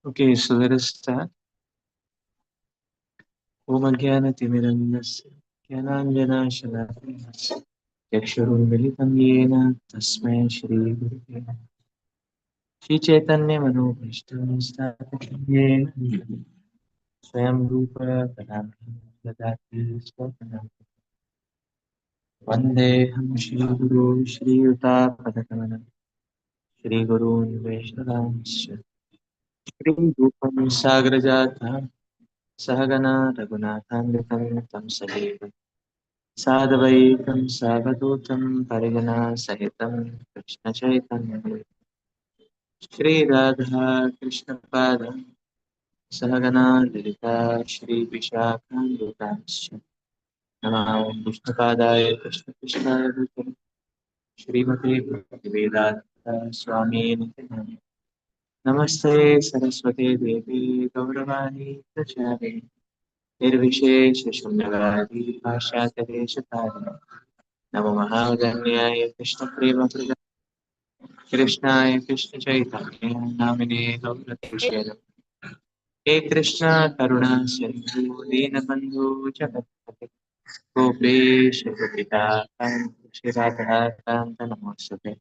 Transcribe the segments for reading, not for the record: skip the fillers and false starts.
Okay, so let us start. Om Ajnanatimirandasya Jnananjana-shalakaya Chakshurunmilitam Yena Tasmai Shri Gurave Namaः. Shri Chaitanya Manobhishtam Sthapitam Yena Swayam Rupa Kadam Dadati Swapnam Vandeham Shri Guru Shri Yuta Padakamanam Shri Guru Vaishnavamscha Shri Rupam Sagrajata Sahagana Raghunathanvitam Tam Sajeevam साधवैकं सावधूतं परिगणा सहितं कृष्णचैतन्यं श्रीराधा कृष्णपादं सहगणा ललिता श्रीविशाखान्वितांश्च नमः विष्णुपादाय कृष्णकृष्णाय भूतले श्रीमते भक्तिवेदान्त स्वामिनिति नामिने। नमस्ते सरस्वते देवी गौरवाणी प्रचारे निर्विशेषशून्यवादी भाषातलेशतारिणे नमो महागण्याय कृष्णप्रेमप्रदाय कृष्णाय कृष्णचैतन्य नामिने गौरकिशोर हे कृष्ण करुणा सिन्धु दीनबन्धु जगत्पते गोपेश गोपिकान्त राधाकान्त नमोऽस्तुते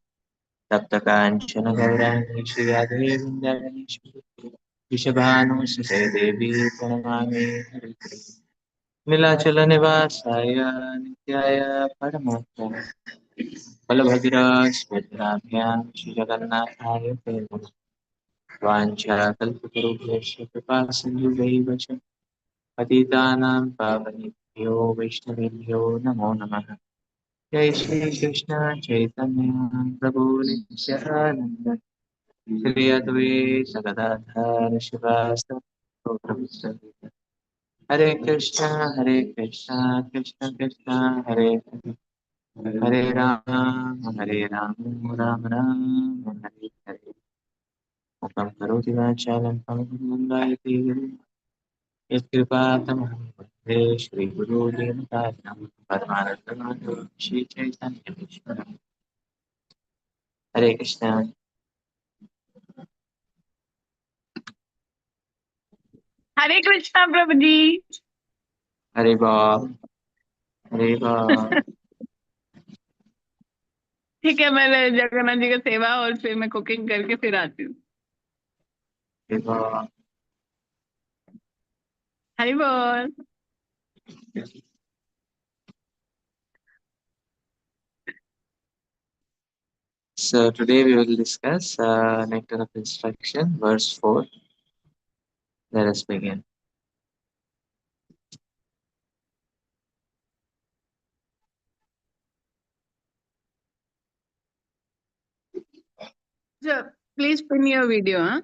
तप्तकाञ्चन गौराङ्गी श्रीराधे वृन्दावनेश्वरी वृषभानुसुते देवी प्रणमामि हरिप्रिये नीलाचलनिवासाय नित्याय परमात्मने बलभद्राभ्यां श्रीजगन्नाथाय ते नमः। वाञ्छाकल्पतरुभ्यश्च कृपासिन्धुभैव च पतितानां पावनेभ्यो वैष्णवेभ्यो नमो नमः। जय श्रीकृष्ण चैतन्य प्रभु नित्यानन्द श्री अद्वैत गदाधर शिवासादि हरे कृष्ण कृष्ण कृष्ण हरे हरे हरे राम राम राम हरे हरे मुखं करोति वाचालं पवनं यत्कृपातमहं वन्दे श्रीगुरो देवतां परमानन्दमाधवं श्रीचैतन्यमीश्वरम्। हरे कृष्ण। हरे कृष्णा प्रभु जी। हरे बाप हरे बाप। ठीक है, मैं जगन्नाथ जी का सेवा और फिर मैं कुकिंग करके फिर आती हूँ। हरे बाप। हरि बोल। So today we will discuss Nectar of Instruction, verse 4. Let us begin. Please pin your video. हाँ,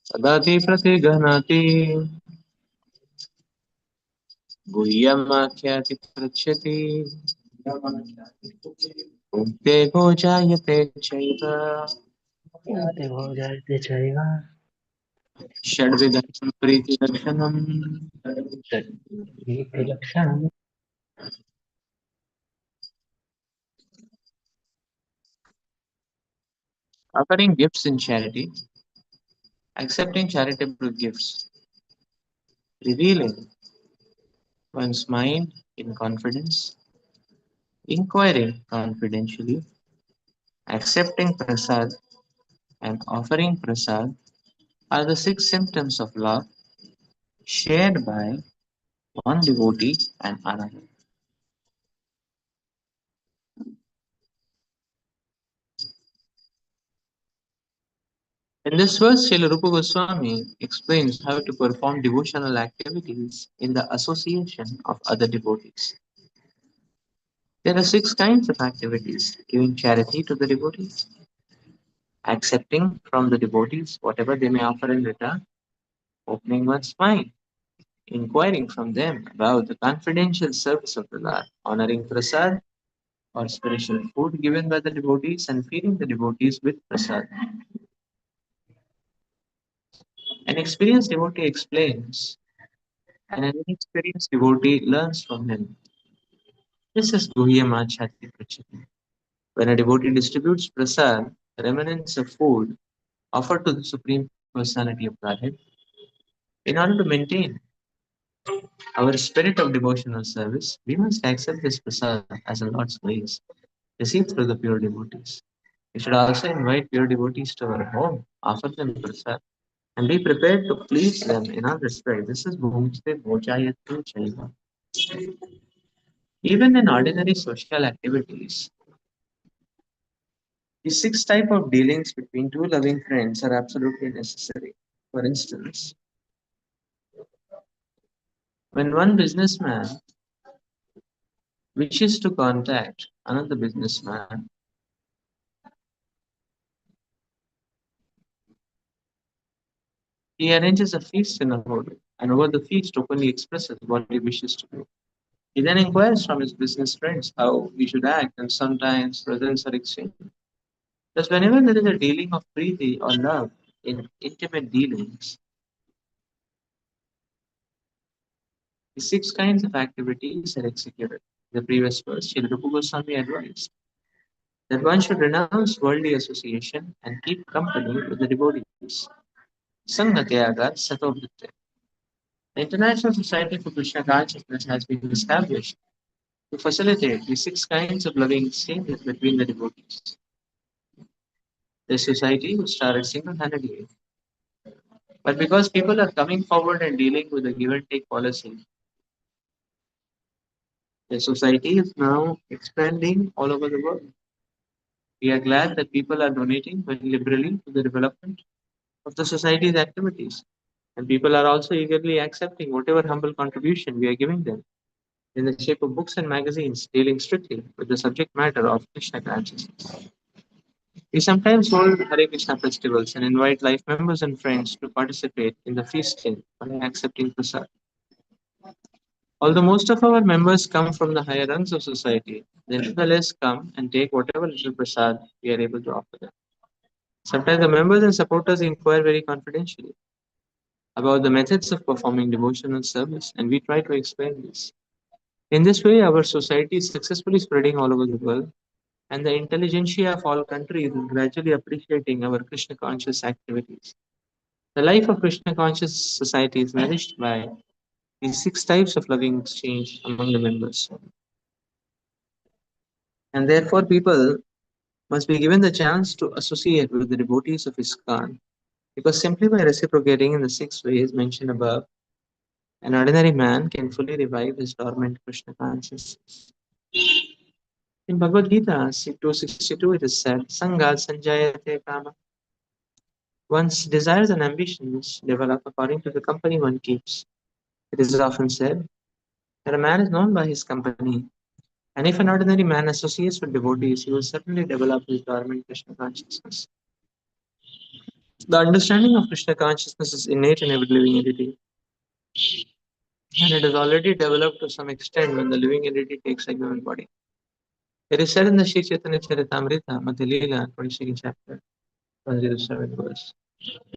सदाति प्रतिगृह्णाति गुह्यमाख्याति पृच्छति उक्ते भोजायते चैव देवोजायते चैव षड्विधं प्रीतिलक्षणम् षड्विधलक्षणम् offering gifts in charity, accepting charitable gifts, revealing one's mind in confidence, inquiring confidentially, accepting prasad, and offering prasad are the six symptoms of love shared by one devotee and another. In this verse, Srila Rupa Goswami explains how to perform devotional activities in the association of other devotees. There are six kinds of activities: giving charity to the devotees, accepting from the devotees whatever they may offer in return, opening one's mind, inquiring from them about the confidential service of the Lord, honoring prasad or spiritual food given by the devotees, and feeding the devotees with prasad. An experienced devotee explains, and an inexperienced devotee learns from him. This is Guhyamachati Prachati. When a devotee distributes prasad, remnants of food offered to the Supreme Personality of Godhead, in order to maintain our spirit of devotional service, we must accept this prasad as a Lord's grace, received through the pure devotees. We should also invite pure devotees to our home, offer them prasad, and be prepared to please them in our respect. This is Bhumste Bhojayatu Chaiva. Even in ordinary social activities, the six type of dealings between two loving friends are absolutely necessary. For instance, when one businessman wishes to contact another businessman, he arranges a feast in a hotel, and over the feast openly expresses what he wishes to do. He then inquires from his business friends how he should act, and sometimes presents are exchanged. Thus, whenever there is a dealing of preeti or love in intimate dealings, the six kinds of activities are executed. In the previous verse, Srila Rupa Goswami advised that one should renounce worldly association and keep company with the devotees. Sangatyaga Satovritte. The International Society for Krishna Consciousness has been established to facilitate the six kinds of loving exchanges between the devotees. The society was started single-handedly, but because people are coming forward and dealing with a give and take policy, the society is now expanding all over the world. We are glad that people are donating very liberally to the development of the society's activities. And people are also eagerly accepting whatever humble contribution we are giving them in the shape of books and magazines dealing strictly with the subject matter of Krishna consciousness. We sometimes hold Hare Krishna festivals and invite life members and friends to participate in the feasting by accepting prasad. Although most of our members come from the higher rungs of society, they nevertheless come and take whatever little prasad we are able to offer them. Sometimes the members and supporters inquire very confidentially about the methods of performing devotional service, and we try to explain this. In this way, our society is successfully spreading all over the world, and the intelligentsia of all countries is gradually appreciating our Krishna conscious activities. The life of Krishna conscious society is nourished by these six types of loving exchange among the members. And therefore, people must be given the chance to associate with the devotees of ISKCON, because simply by reciprocating in the six ways mentioned above, an ordinary man can fully revive his dormant Krishna consciousness. In Bhagavad Gita 262, it is said, Sangha Sanjayate Kama. One's desires and ambitions develop according to the company one keeps. It is often said that a man is known by his company, and if an ordinary man associates with devotees, he will certainly develop his dormant Krishna consciousness. The understanding of Krishna consciousness is innate in every living entity, and it is already developed to some extent when the living entity takes a human body. It is said in the Sri Chaitanya Charitamrita, Madhya Leela, 22nd chapter, 107 verse.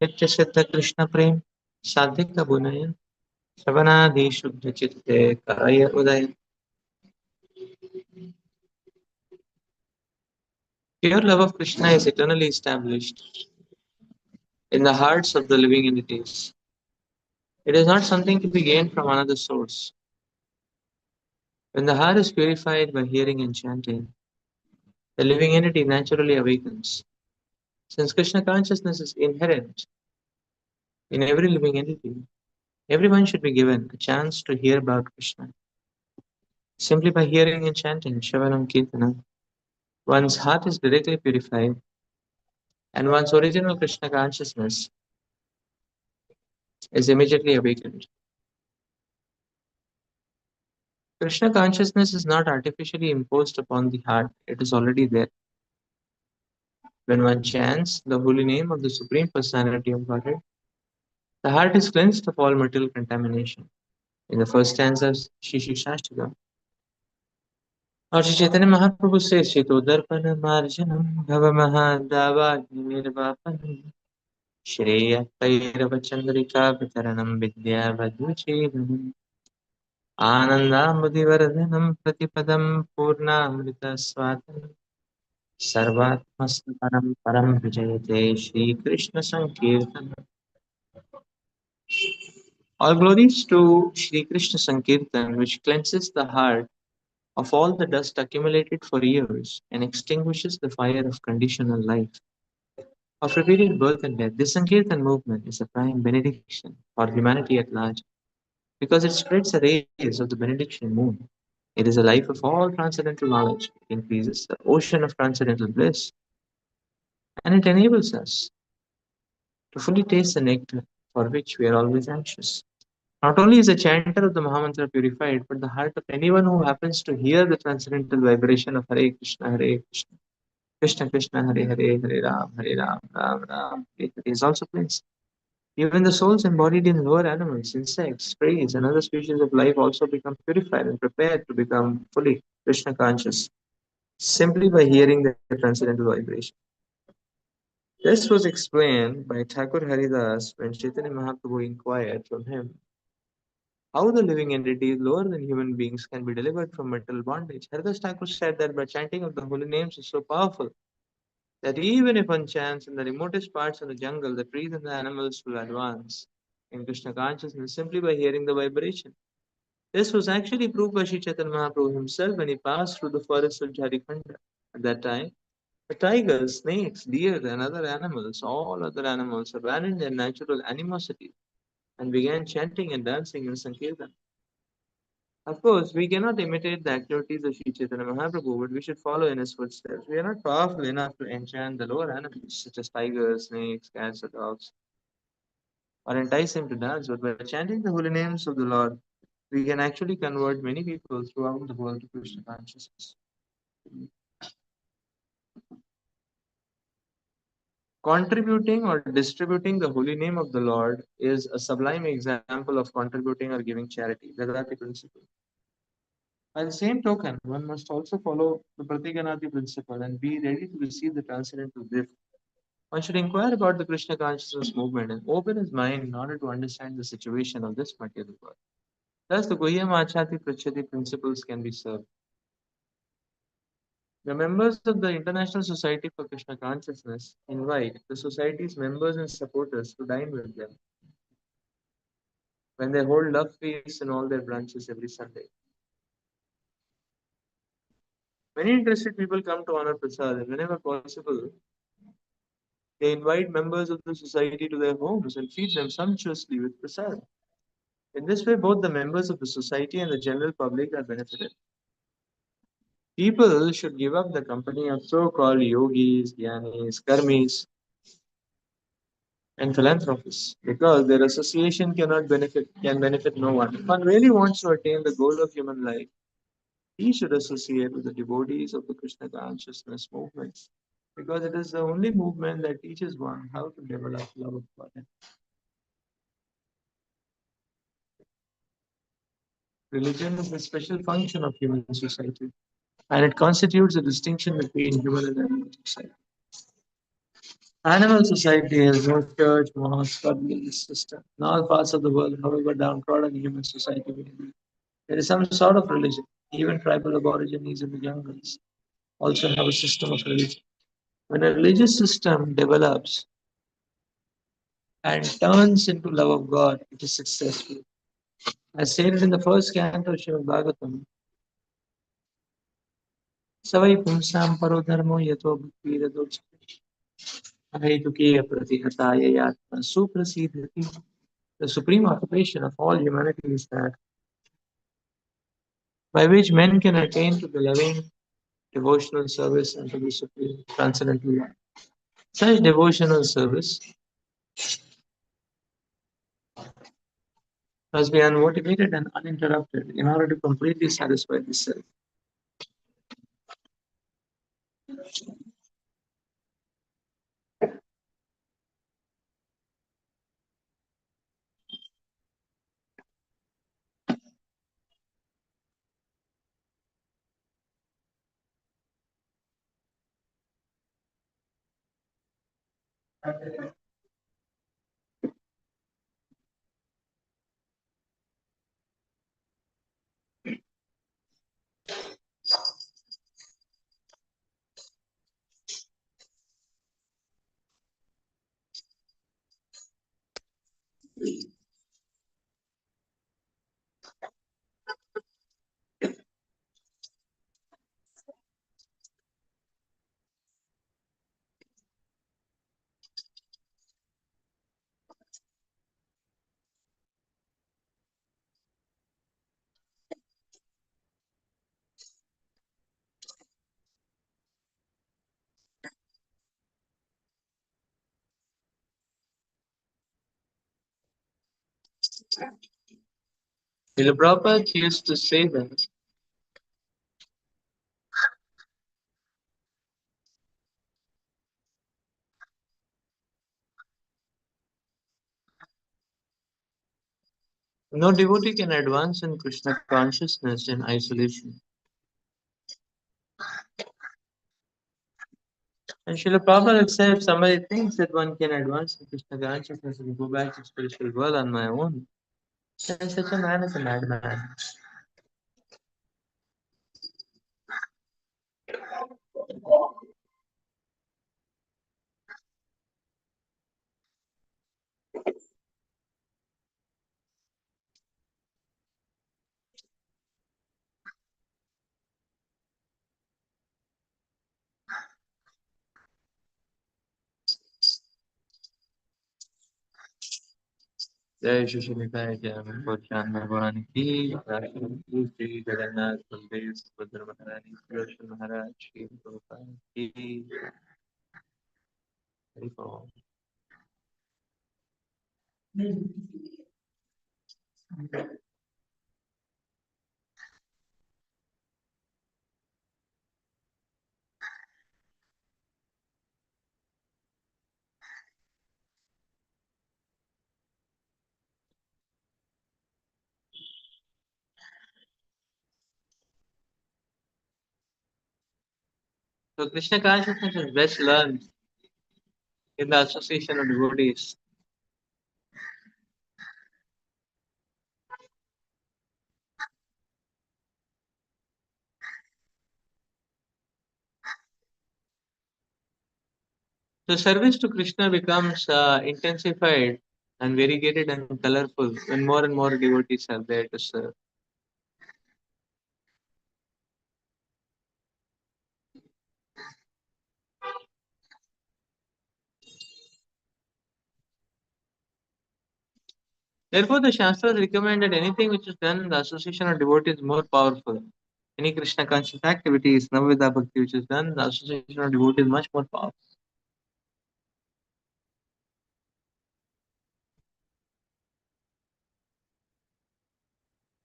Nitya Siddha Krishna Prem, Sadhika Bunaya, Savanadi Shuddha Chitte Karaya Udaya. Pure love of Krishna is eternally established in the hearts of the living entities. It is not something to be gained from another source. When the heart is purified by hearing and chanting, the living entity naturally awakens. Since Krishna consciousness is inherent in every living entity, everyone should be given a chance to hear about Krishna. Simply by hearing and chanting Shravanam Kirtanam, one's heart is directly purified and one's original Krishna consciousness is immediately awakened. Krishna consciousness is not artificially imposed upon the heart, it is already there. When one chants the holy name of the Supreme Personality of Godhead, the heart is cleansed of all material contamination. In the first stanza of Shri Shastakam, Lord Shri Chaitanya Mahaprabhu says, Shito Darpana Marjanam Bhava Mahadavagni Nirvapanam Shreya Kairava Chandrika Vitaranam Vidya Vadhuchedanam Anandamudivardhanam Pratipadam Purnamrita Swatanam Sarvatmastaparam Param Vijayate Shri Krishna Sankirtanam. All glories to Shri Krishna Sankirtan, which cleanses the heart of all the dust accumulated for years and extinguishes the fire of conditional life, of repeated birth and death. This Sankirtan movement is a prime benediction for humanity at large because it spreads the rays of the benediction moon. It is a life of all transcendental knowledge. It increases the ocean of transcendental bliss and it enables us to fully taste the nectar for which we are always anxious. Not only is the chanter of the Mahamantra purified, but the heart of anyone who happens to hear the transcendental vibration of Hare Krishna, Krishna Krishna, Hare Hare, Hare Ram, Ram Ram, Hare Hare is also cleansed. Even the souls embodied in lower animals, insects, trees, and other species of life also become purified and prepared to become fully Krishna conscious simply by hearing the transcendental vibration. This was explained by Thakur Haridas when Chaitanya Mahaprabhu inquired from him how the living entities lower than human beings can be delivered from mental bondage. Haridas Thakur said that by chanting of the holy names is so powerful that even if one chants in the remotest parts of the jungle, the trees and the animals will advance in Krishna consciousness simply by hearing the vibration. This was actually proved by Sri Chaitanya Mahaprabhu himself when he passed through the forests of Jharikhanda. At that time, the tigers, snakes, deer, and other animals, all other animals, abandoned their natural animosity and began chanting and dancing in Sankirtan. Of course, we cannot imitate the activities of Sri Chaitanya Mahaprabhu, but we should follow in his footsteps. We are not powerful enough to enchant the lower animals, such as tigers, snakes, cats, or dogs, or entice him to dance, but by chanting the holy names of the Lord, we can actually convert many people throughout the world to Krishna consciousness. Contributing or distributing the holy name of the Lord is a sublime example of contributing or giving charity, the Dadati principle. By the same token, one must also follow the Pratiganati principle and be ready to receive the transcendental gift. One should inquire about the Krishna consciousness movement and open his mind in order to understand the situation of this material world. Thus, the Guhyam Achati Prachati principles can be served. The members of the International Society for Krishna Consciousness invite the society's members and supporters to dine with them when they hold love feasts in all their branches every Sunday. Many interested people come to honor Prasad, and whenever possible, they invite members of the society to their homes and feed them sumptuously with Prasad. In this way, both the members of the society and the general public are benefited. People should give up the company of so-called yogis, jnanis, karmis, and philanthropists because their association can benefit no one. If one really wants to attain the goal of human life, he should associate with the devotees of the Krishna consciousness movement because it is the only movement that teaches one how to develop love of God. Religion is a special function of human society, and it constitutes a distinction between human and animal society. Animal society has no church, mosque, or religious system. In all parts of the world, however downtrodden human society may be, there is some sort of religion. Even tribal aborigines in the jungles also have a system of religion. When a religious system develops and turns into love of God, it is successful. As stated in the first canto of Srimad Bhagavatam, Savai Pumsam Paro Dharmo Yato Bhakti Ahetukeya Pratihataya Yatma Suprasidhati. The supreme occupation of all humanity is that by which men can attain to the loving devotional service and to the supreme transcendental love. Such devotional service must be unmotivated and uninterrupted in order to completely satisfy the self. The Prabhupada used to say that no devotee can advance in Krishna consciousness in isolation. And Srila Prabhupada said if somebody thinks that one can advance in Krishna consciousness and go back to spiritual world on my own, then such a man is a madman. जय श्री निताय जय भगवान भगवान की श्री जगन्नाथ बलदेव सुभद्रा महारानी कृष्ण महाराज श्री प्रभुपाद की हरि बोल। So Krishna consciousness is best learned in the association of devotees. So service to Krishna becomes intensified and variegated and colorful when more and more devotees are there to serve. Therefore, the Shastras recommend that anything which is done in the association of devotees is more powerful. Any Krishna conscious activity is Navada Bhakti which is done in the association of devotees is much more powerful.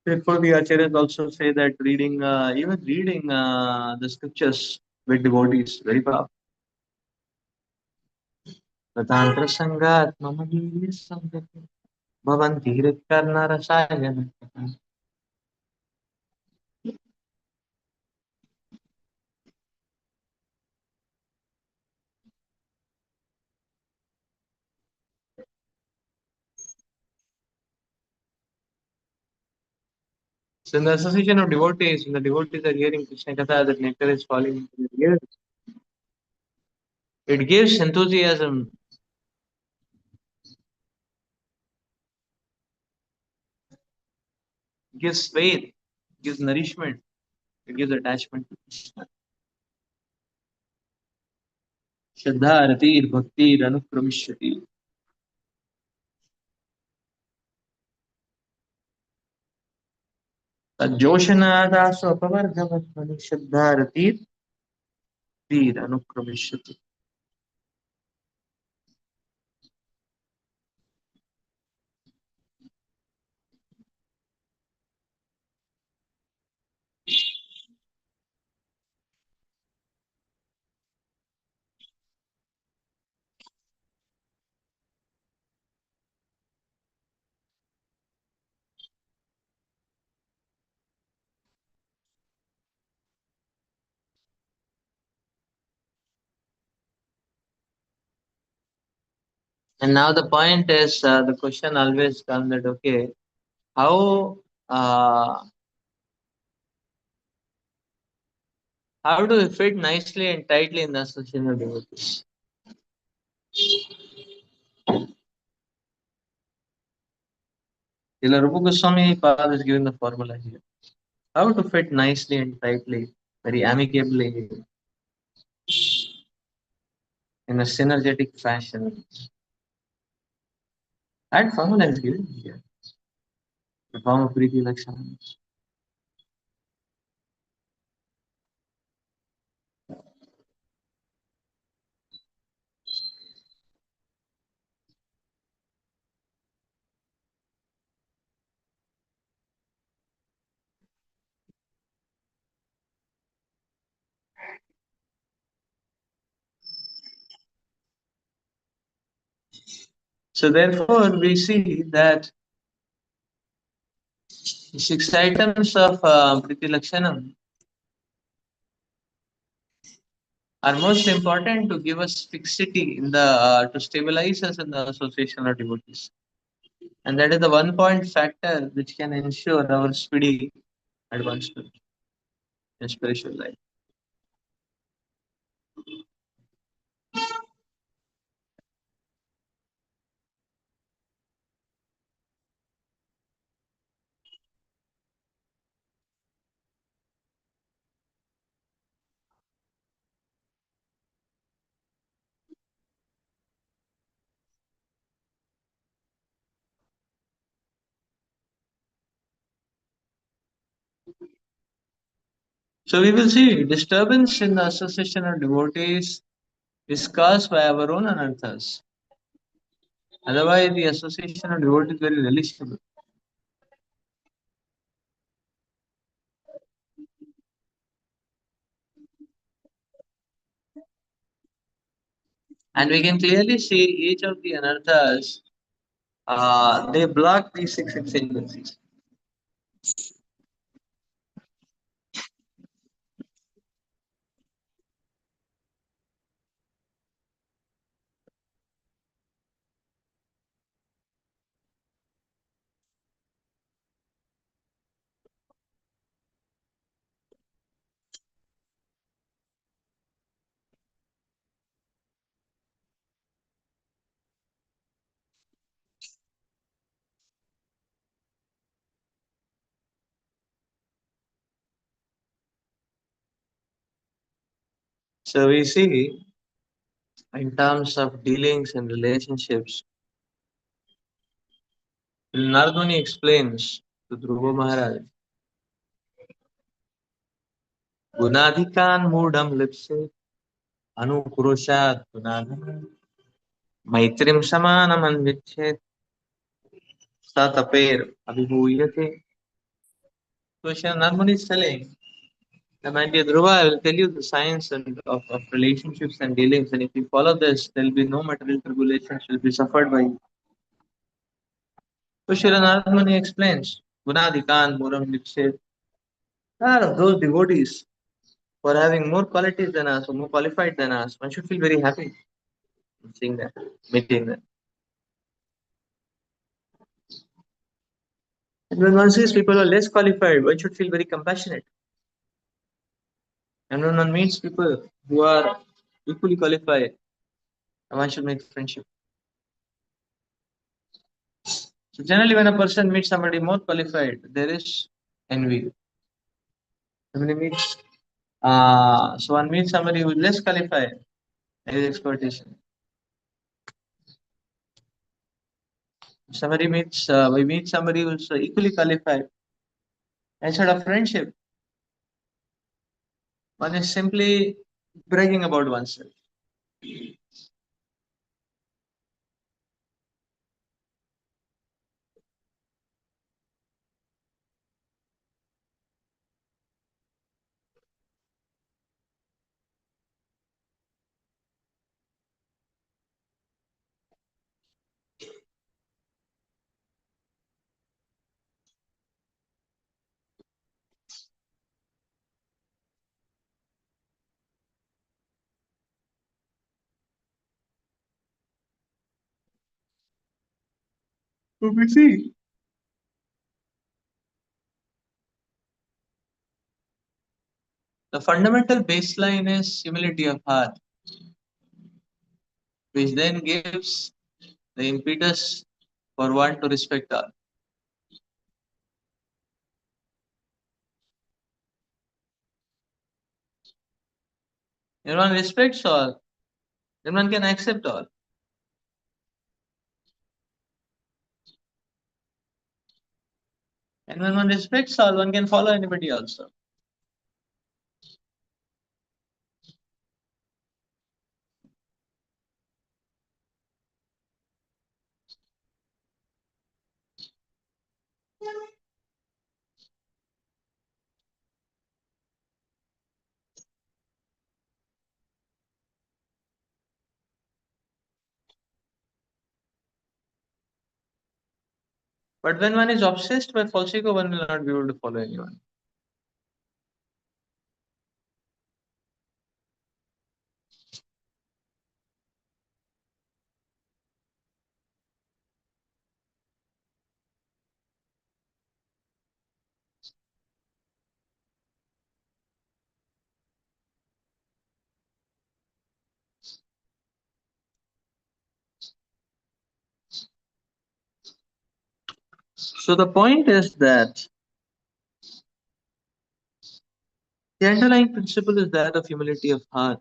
Therefore, the Acharyas also say that even reading the scriptures with devotees, very powerful. Tatantra Sangat Mama Giri Samgati Bhavanti Hritkarna Rasayana. So, in the association of devotees, when the devotees are hearing Krishna Katha, that nectar is falling into their ears. It gives enthusiasm, gives faith, gives nourishment, it gives attachment to Krishna. Shraddha Ratir Bhakti Anukramishati. Tadjoshanaadasu Apavargavatmani Shraddha Ratir Anukramishati. And now the point is, the question always comes that, okay, how uh, how do we fit nicely and tightly in the association of devotees? Srila Rupa Goswami Pad is giving the formula here. How to fit nicely and tightly, very amicably, in a synergetic fashion. That formula is given here. The form of Preeti Lakshana. So therefore, we see that the 6 items of Preeti Lakshanam are most important to give us fixity in the to stabilize us in the association of devotees. And that is the one point factor which can ensure our speedy advancement in spiritual life. So we will see disturbance in the association of devotees is caused by our own anarthas. Otherwise, the association of devotees is very relishable. And we can clearly see each of the anarthas, they block these 6 exigencies. So we see in terms of dealings and relationships, Narduni explains to Dhruva Maharaj, Gunadhikan mudam lipse anukurushat gunadhan maitrim samanam anvichet satapir abhibhuyate. So Shri Narduni is telling, my dear Dhruva, I will tell you the science of relationships and dealings, and if you follow this, there will be no material tribulations will be suffered by you. So Shri Nardmuni explains, Gunadikan Muram Dipset, are of those devotees who are having more qualities than us, or more qualified than us. One should feel very happy seeing that, meeting that. And when one sees people who are less qualified, one should feel very compassionate. And when one meets people who are equally qualified, and one should make friendship. So generally, when a person meets somebody more qualified, there is envy. Somebody meets, so one meets somebody who is less qualified, there is exploitation. We meet somebody who's equally qualified. Instead of friendship, one is simply bragging about oneself. So we see the fundamental baseline is humility of heart, which then gives the impetus for one to respect all. When one respects all, then one can accept all. And when one respects all, one can follow anybody also. But when one is obsessed by false ego, one will not be able to follow anyone. So the point is that the underlying principle is that of humility of heart.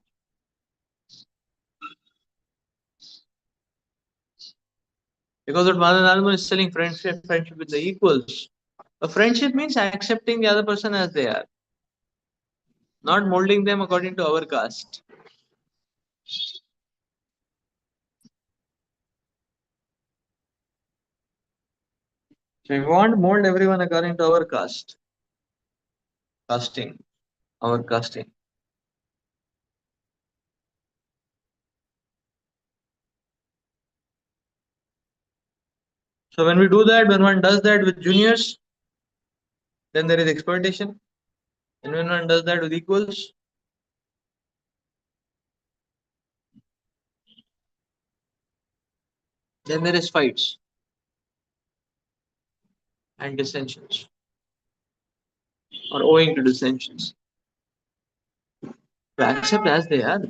Because what Madan Alman is selling friendship with the equals. A friendship means accepting the other person as they are, not molding them according to our caste. So we want to mold everyone according to our casting, our casting. So when we do that, when one does that with juniors, then there is exploitation. And when one does that with equals, then there is fights and dissensions, or owing to dissensions. To accept as they are.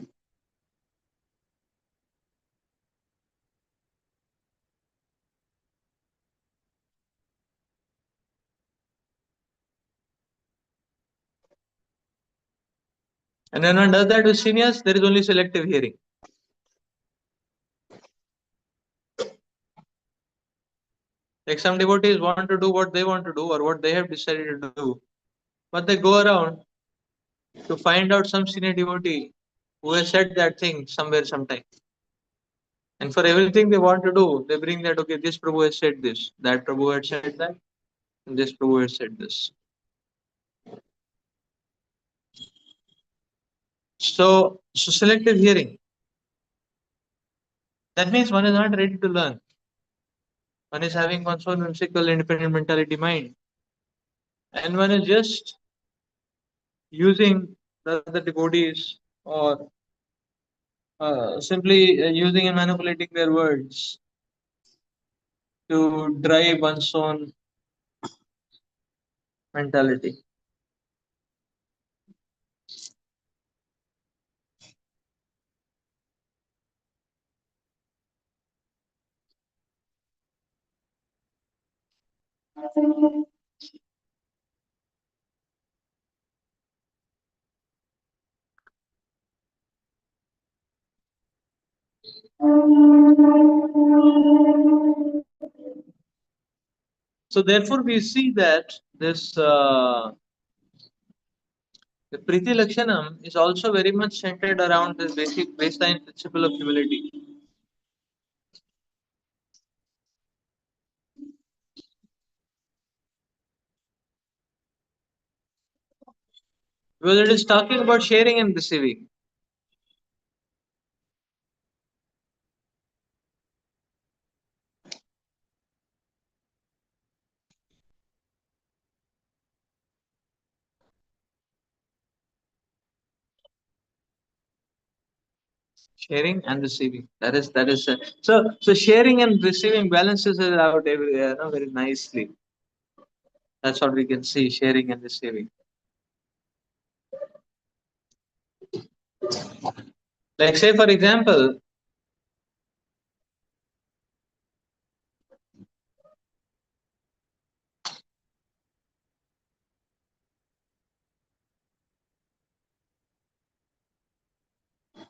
And when one does that with seniors, there is only selective hearing. Like some devotees want to do what they want to do or what they have decided to do, but they go around to find out some senior devotee who has said that thing somewhere sometime. And for everything they want to do, they bring that, okay, this Prabhu has said this, that Prabhu had said that, and this Prabhu has said this. So selective hearing. That means one is not ready to learn. One is having one's own whimsical, independent mentality mind. And one is just using the other devotees or simply using and manipulating their words to drive one's own mentality. So therefore, we see that this the Priti Lakshanam is also very much centered around this basic baseline principle of humility. Because it is talking about sharing and receiving. Sharing and receiving. That is so sharing and receiving balances it out very nicely. That's what we can see, sharing and receiving. Like say for example,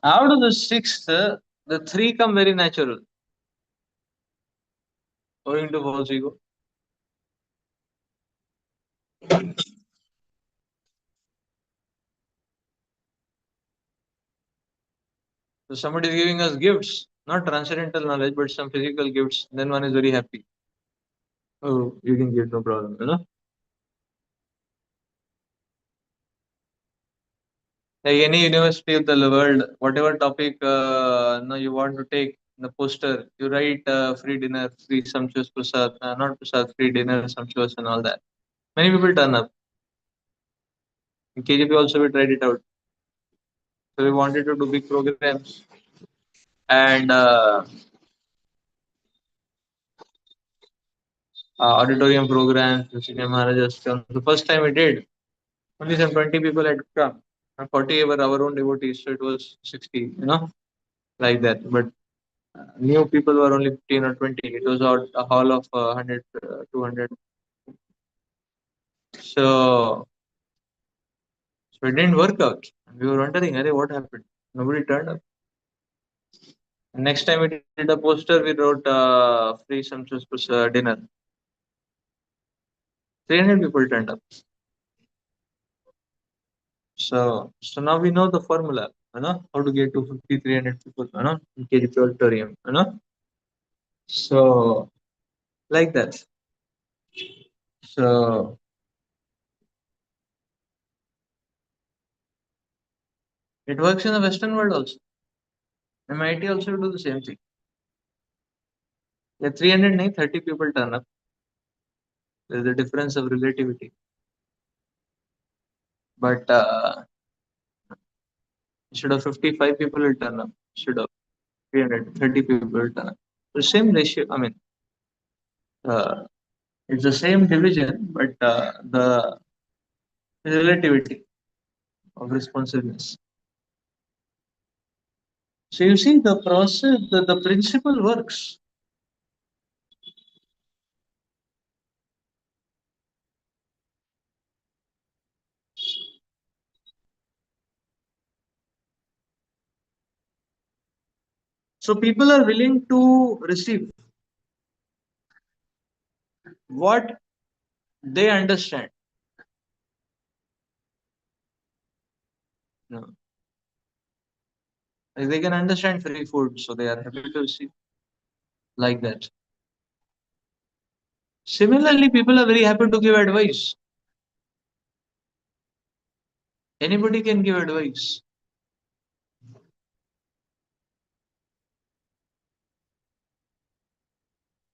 out of the six, the three come very natural, owing to false ego. So somebody is giving us gifts, not transcendental knowledge, but some physical gifts. Then one is very happy. Oh, you can give no problem, Like any university of the world, whatever topic you want to take in the poster, you write free dinner, free sumptuous prasad, not prasad, free dinner, sumptuous and all that. Many people turn up. In KGP also we tried it out. So we wanted to do big programs and auditorium programs, Senior Maharajas. The first time we did, only some 20 people had come. And 40 were our own devotees, so it was 60, like that. But new people were only 15 or 20. It was a hall of 100, 200. So it didn't work out. We were wondering, what happened? Nobody turned up. And next time we did a poster, we wrote free sumptuous dinner. 300 people turned up. So now we know the formula, how to get to 50, 300 people, in KGP auditorium. So like that. So it works in the Western world also. MIT also do the same thing. Yeah, 300 30 people turn up. There's a difference of relativity. But instead of 55 people will turn up. Instead of 330 people will turn up. The same ratio, uh, it's the same division, but the relativity of responsiveness. So you see the process, the principle works. So people are willing to receive what they understand. You know, like they can understand free food, so they are happy to receive like that. Similarly, people are very happy to give advice. Anybody can give advice.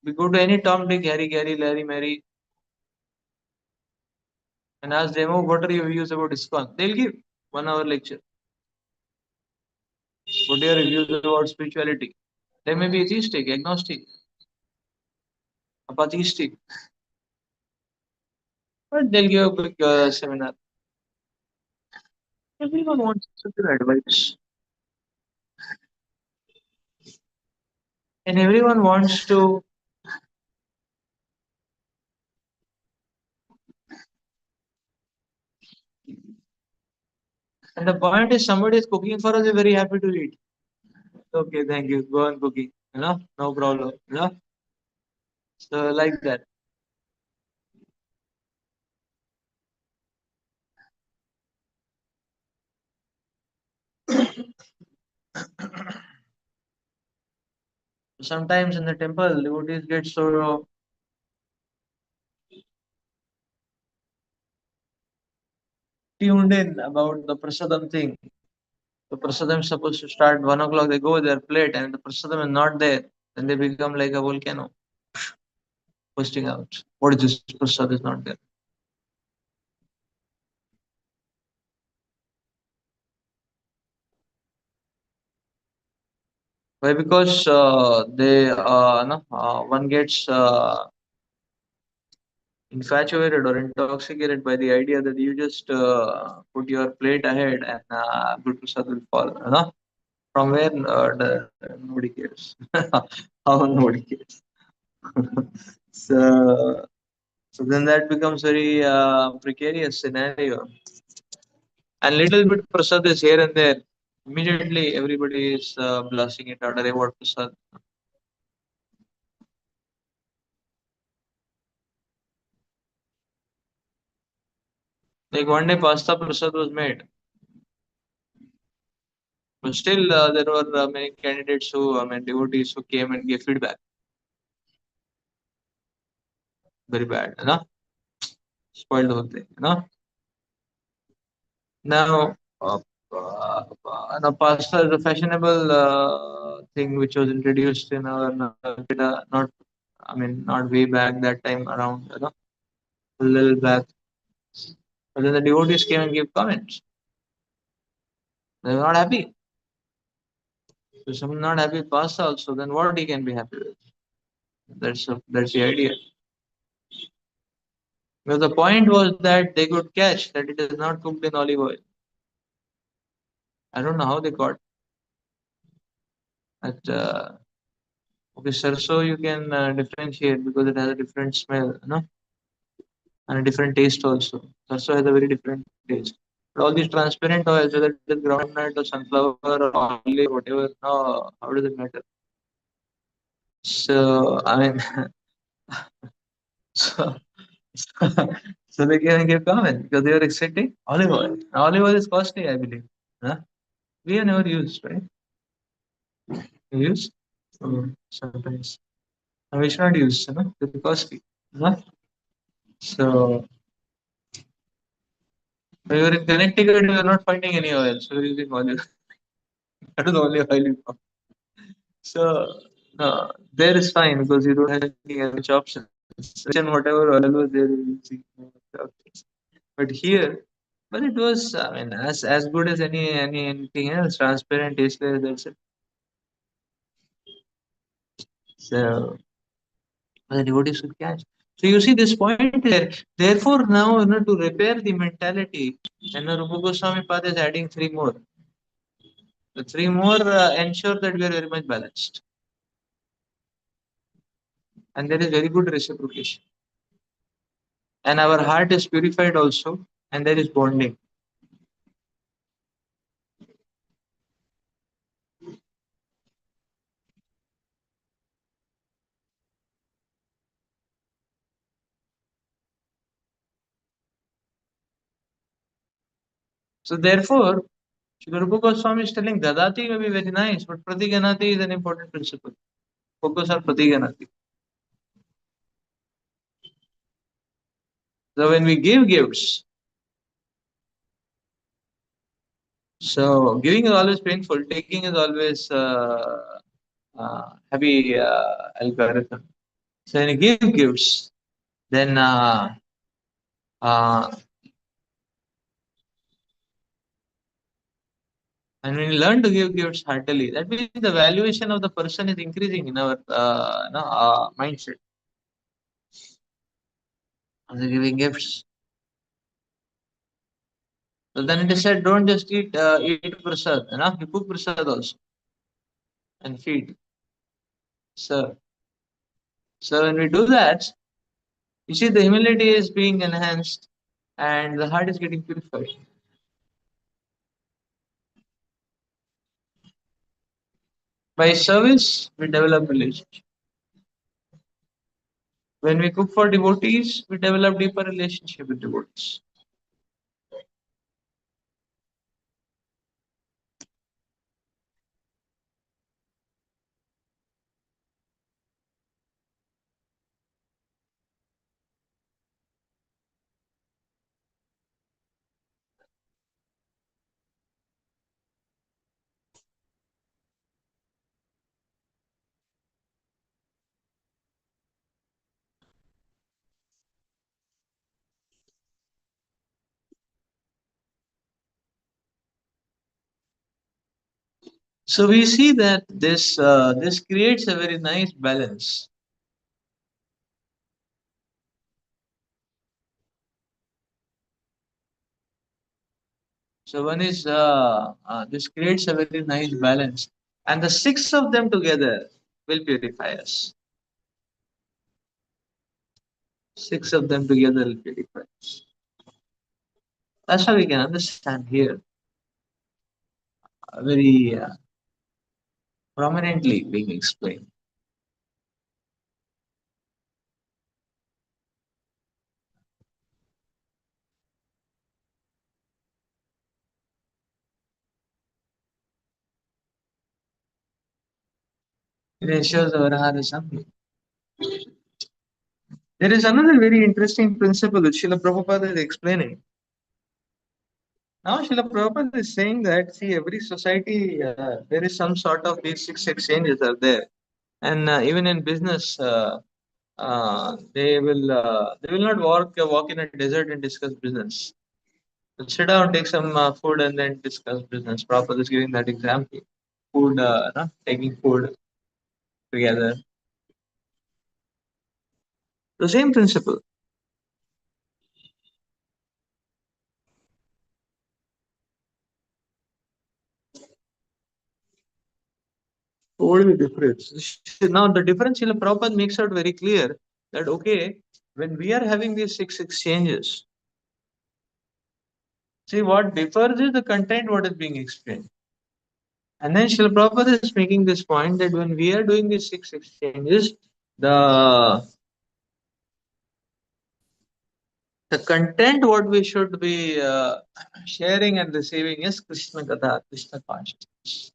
We go to any Tom, Dick, Harry, Gary, Larry, Mary, and ask them, oh, what are your views about ISKCON? They'll give 1 hour lecture. What are your views about spirituality? They may be atheistic, agnostic, apatheistic, but they'll give a quick seminar. Everyone wants to give advice, and everyone wants to And the point is, somebody is cooking for us, we're very happy to eat. Okay, thank you. Go on cooking. No problem. So like that. Sometimes in the temple, devotees get so tuned in about the prasadam thing. The prasadam is supposed to start 1 o'clock. They go their plate, and the prasadam is not there. Then they become like a volcano, bursting out. What is this? Prasad is not there. Why? Because one gets infatuated or intoxicated by the idea that you just put your plate ahead and good prasad will fall. From where nobody cares. How nobody cares. so, so then that becomes very precarious scenario. And little bit prasad is here and there. Immediately everybody is blasting it out. They want prasad. Like one day pasta prasad was made, but still there were many candidates who, I mean, devotees who came and gave feedback. Very bad, spoiled the whole thing. Now, now pasta is a fashionable thing which was introduced in our not, I mean, not way back that time around, a little back. But then the devotees came and gave comments. They were not happy. So someone not happy with pasta also, then what he can be happy with? That's the idea. Because the point was that they could catch that it is not cooked in olive oil. I don't know how they got that. Okay, sarso you can differentiate because it has a different smell, and a different taste also. Sarso has a very different taste. But all these transparent oils, whether it is groundnut or sunflower or olive, whatever, no, how does it matter? So I mean, so so they can give comment because they were expecting olive oil. Olive oil is costly, I believe. Huh? We have never used, right? We use sometimes. And we should not use, it's costly. Huh? So we were in Connecticut, we were not finding any oil, so we were using olive. That is the only oil we found. So there is fine because you don't have any much options. And whatever oil was there, you will see no much options. But here, but it was, I mean, as good as anything else, transparent, tasteless. That's it. So the devotees should catch. So you see this point there. Therefore, now to repair the mentality, and Rupa Goswami Pad is adding three more. The three more ensure that we are very much balanced, and there is very good reciprocation, and our heart is purified also, and there is bonding. So therefore, Srila Rupa Goswami is telling Dadati may be very nice, but Pratiganati is an important principle. Focus on Pratiganati. So when we give gifts, so giving is always painful, taking is always happy algorithm. So when you give gifts, then uh, and when you learn to give gifts heartily, that means the valuation of the person is increasing in our mindset. As giving gifts. So then it is said, don't just eat prasad, you cook prasad also and feed. So when we do that, you see the humility is being enhanced and the heart is getting purified. By service, we develop relationship. When we cook for devotees, we develop deeper relationship with devotees. So we see that this creates a very nice balance. So one is this creates a very nice balance, and the six of them together will purify us. Six of them together will purify us. That's how we can understand here very prominently being explained. It ensures our Varaha Assembly. There is another very interesting principle that Srila Prabhupada is explaining. Now, Srila Prabhupada is saying that, see, every society, there is some sort of these six exchanges are there. And even in business, they will not walk in a desert and discuss business. They'll sit down, take some food, and then discuss business. Prabhupada is giving that example. Food, no? Taking food together. The same principle. What is the difference? Now, the difference, Srila Prabhupada makes out very clear that, okay, when we are having these six exchanges, see what differs is the content, what is being explained. And then Srila Prabhupada is making this point that when we are doing these six exchanges, the the content what we should be sharing and receiving is Krishna Katha, Krishna consciousness.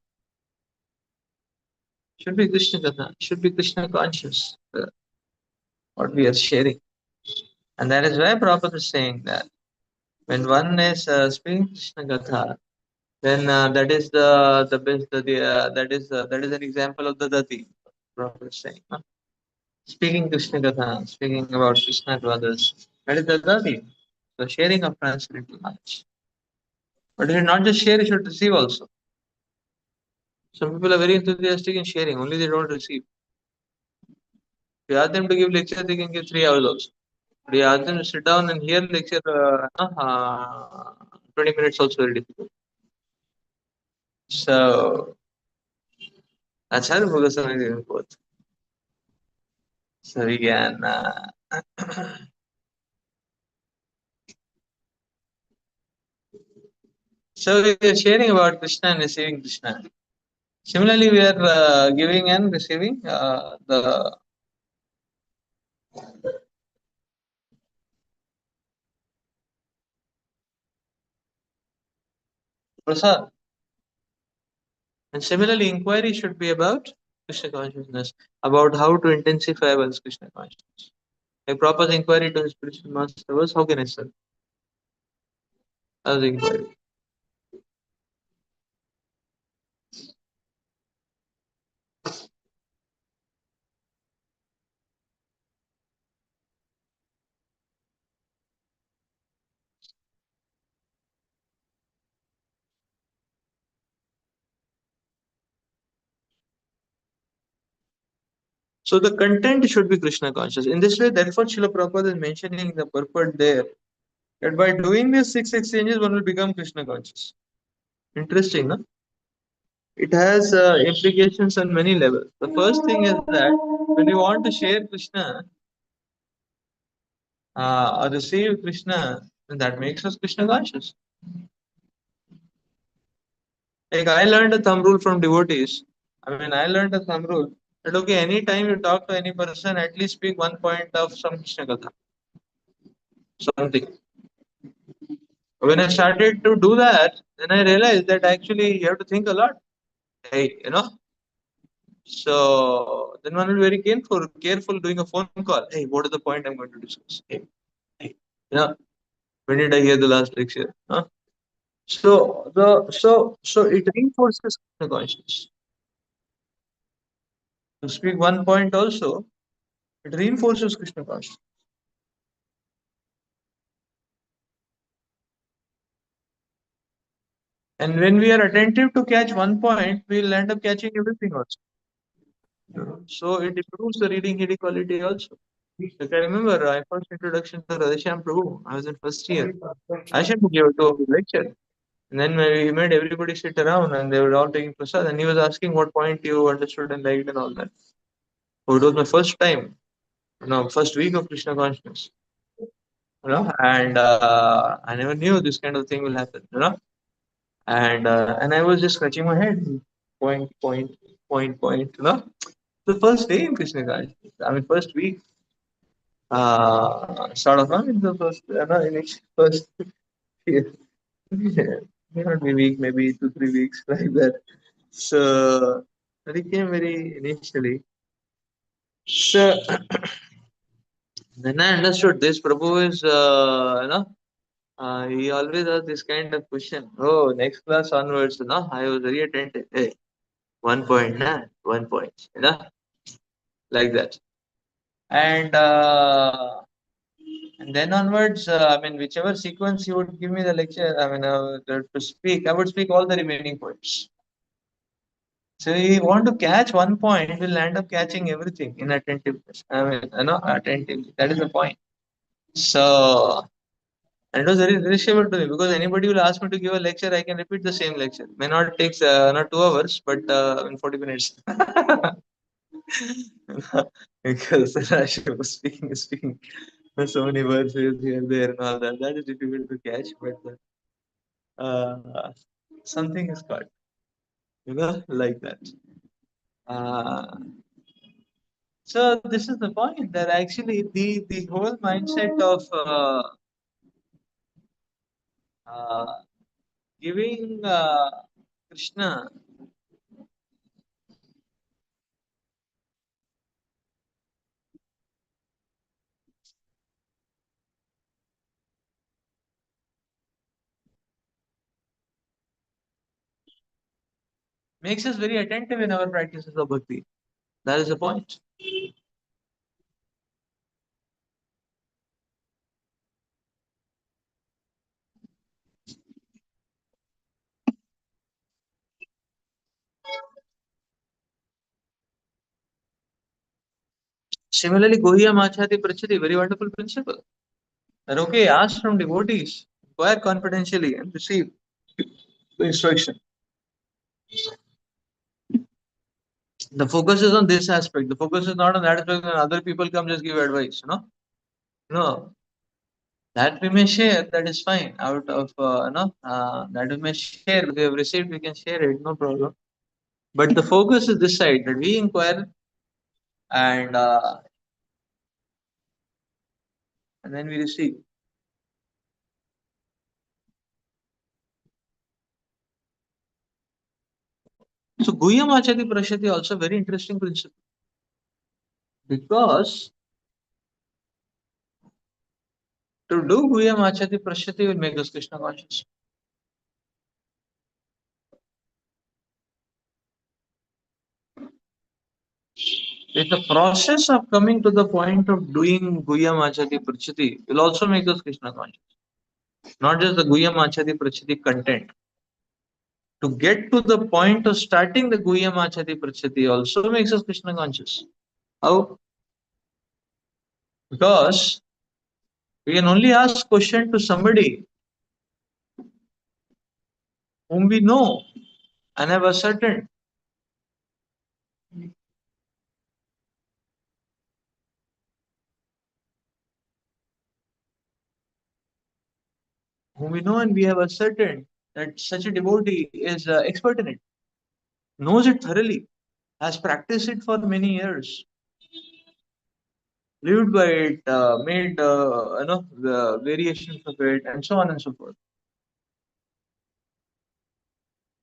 Should be Krishna Katha, should be Krishna conscious, what we are sharing. And that is why Prabhupada is saying that when one is speaking Krishna Katha, then that is the best, that is an example of the Dati. Prabhupada is saying. Speaking Krishna Katha, speaking about Krishna to others, that is the Dati. So sharing of transcendental knowledge. But you should not just share, you should receive also. Some people are very enthusiastic in sharing, only they don't receive. If you ask them to give lecture, they can give 3 hours also. But you ask them to sit down and hear lecture, 20 minutes also very difficult. So Acharya Bhogasana is giving both. So we can so we are sharing about Krishna and receiving Krishna. Similarly, we are giving and receiving the prasad. And similarly, inquiry should be about Krishna consciousness, about how to intensify one's Krishna consciousness. A proper inquiry to his spiritual master was, how can I serve? As inquiry. So the content should be Krishna conscious. In this way, therefore, Srila Prabhupada is mentioning the purport there that by doing these six exchanges, one will become Krishna conscious. Interesting, no? It has implications on many levels. The first thing is that when you want to share Krishna or receive Krishna, then that makes us Krishna conscious. Like I learned a thumb rule from devotees I mean, I learned a thumb rule that okay, anytime you talk to any person, at least speak one point of some Krishna Katha, something. When I started to do that, then I realized that actually you have to think a lot. Hey, so then one will be very careful doing a phone call. Hey, what is the point I'm going to discuss? Hey, when did I hear the last lecture? Huh? So it reinforces the consciousness. To speak one point also, it reinforces Krishna consciousness. And when we are attentive to catch one point, we'll end up catching everything also. So it improves the reading heady quality also. Like I remember my first introduction to Radheshyam Prabhu. I was in first year. I should give to a lecture. And then he made everybody sit around and they were all taking prasad. And he was asking what point you understood and liked and all that. So it was my first time, first week of Krishna consciousness. And I never knew this kind of thing will happen. And I was just scratching my head, point, point, point. The first day in Krishna consciousness, I mean, first week, sort of, in the first, in each first year, may not be week, maybe 2, 3 weeks like that. So that became very initially. So then I understood this Prabhu is, he always has this kind of question. Oh, next class onwards, I was very attentive. Hey, 1 point, 1 point, like that. And then onwards, I mean, whichever sequence you would give me the lecture, I mean, to speak, I would speak all the remaining points. So you want to catch one point, we'll end up catching everything in attentiveness. I mean, attentive. That is the point. So, and it was very reassuring to me because anybody will ask me to give a lecture, I can repeat the same lecture. May not take not 2 hours, but in 40 minutes. Because Rashi was speaking so many words here, there, and all that. That is difficult to catch, but something is caught, like that. Uh, so this is the point that actually the whole mindset of uh, giving Krishna makes us very attentive in our practices of bhakti. That is the point. Similarly, Gohya Machati Prachati, very wonderful principle. That okay, ask from devotees, inquire confidentially and receive the instruction. The focus is on this aspect. The focus is not on that aspect when other people come just give advice. No, that we may share, that is fine. Out of that we may share. We have received, we can share it, no problem. But the focus is this side that we inquire and and then we receive. So Guhyam Achati Prashati also very interesting principle because to do Guhyam Achati Prashati will make us Krishna conscious. With the process of coming to the point of doing Guhyam Achati Prachati will also make us Krishna conscious. Not just the Guhyam Achati Prachati content. To get to the point of starting the Guhyam Achati Prachati also makes us Krishna conscious. How? Because we can only ask question to somebody whom we know and have ascertained. Whom we know and we have ascertained that such a devotee is expert in it, knows it thoroughly. has practiced it for many years, lived by it, made the variations of it, and so on and so forth.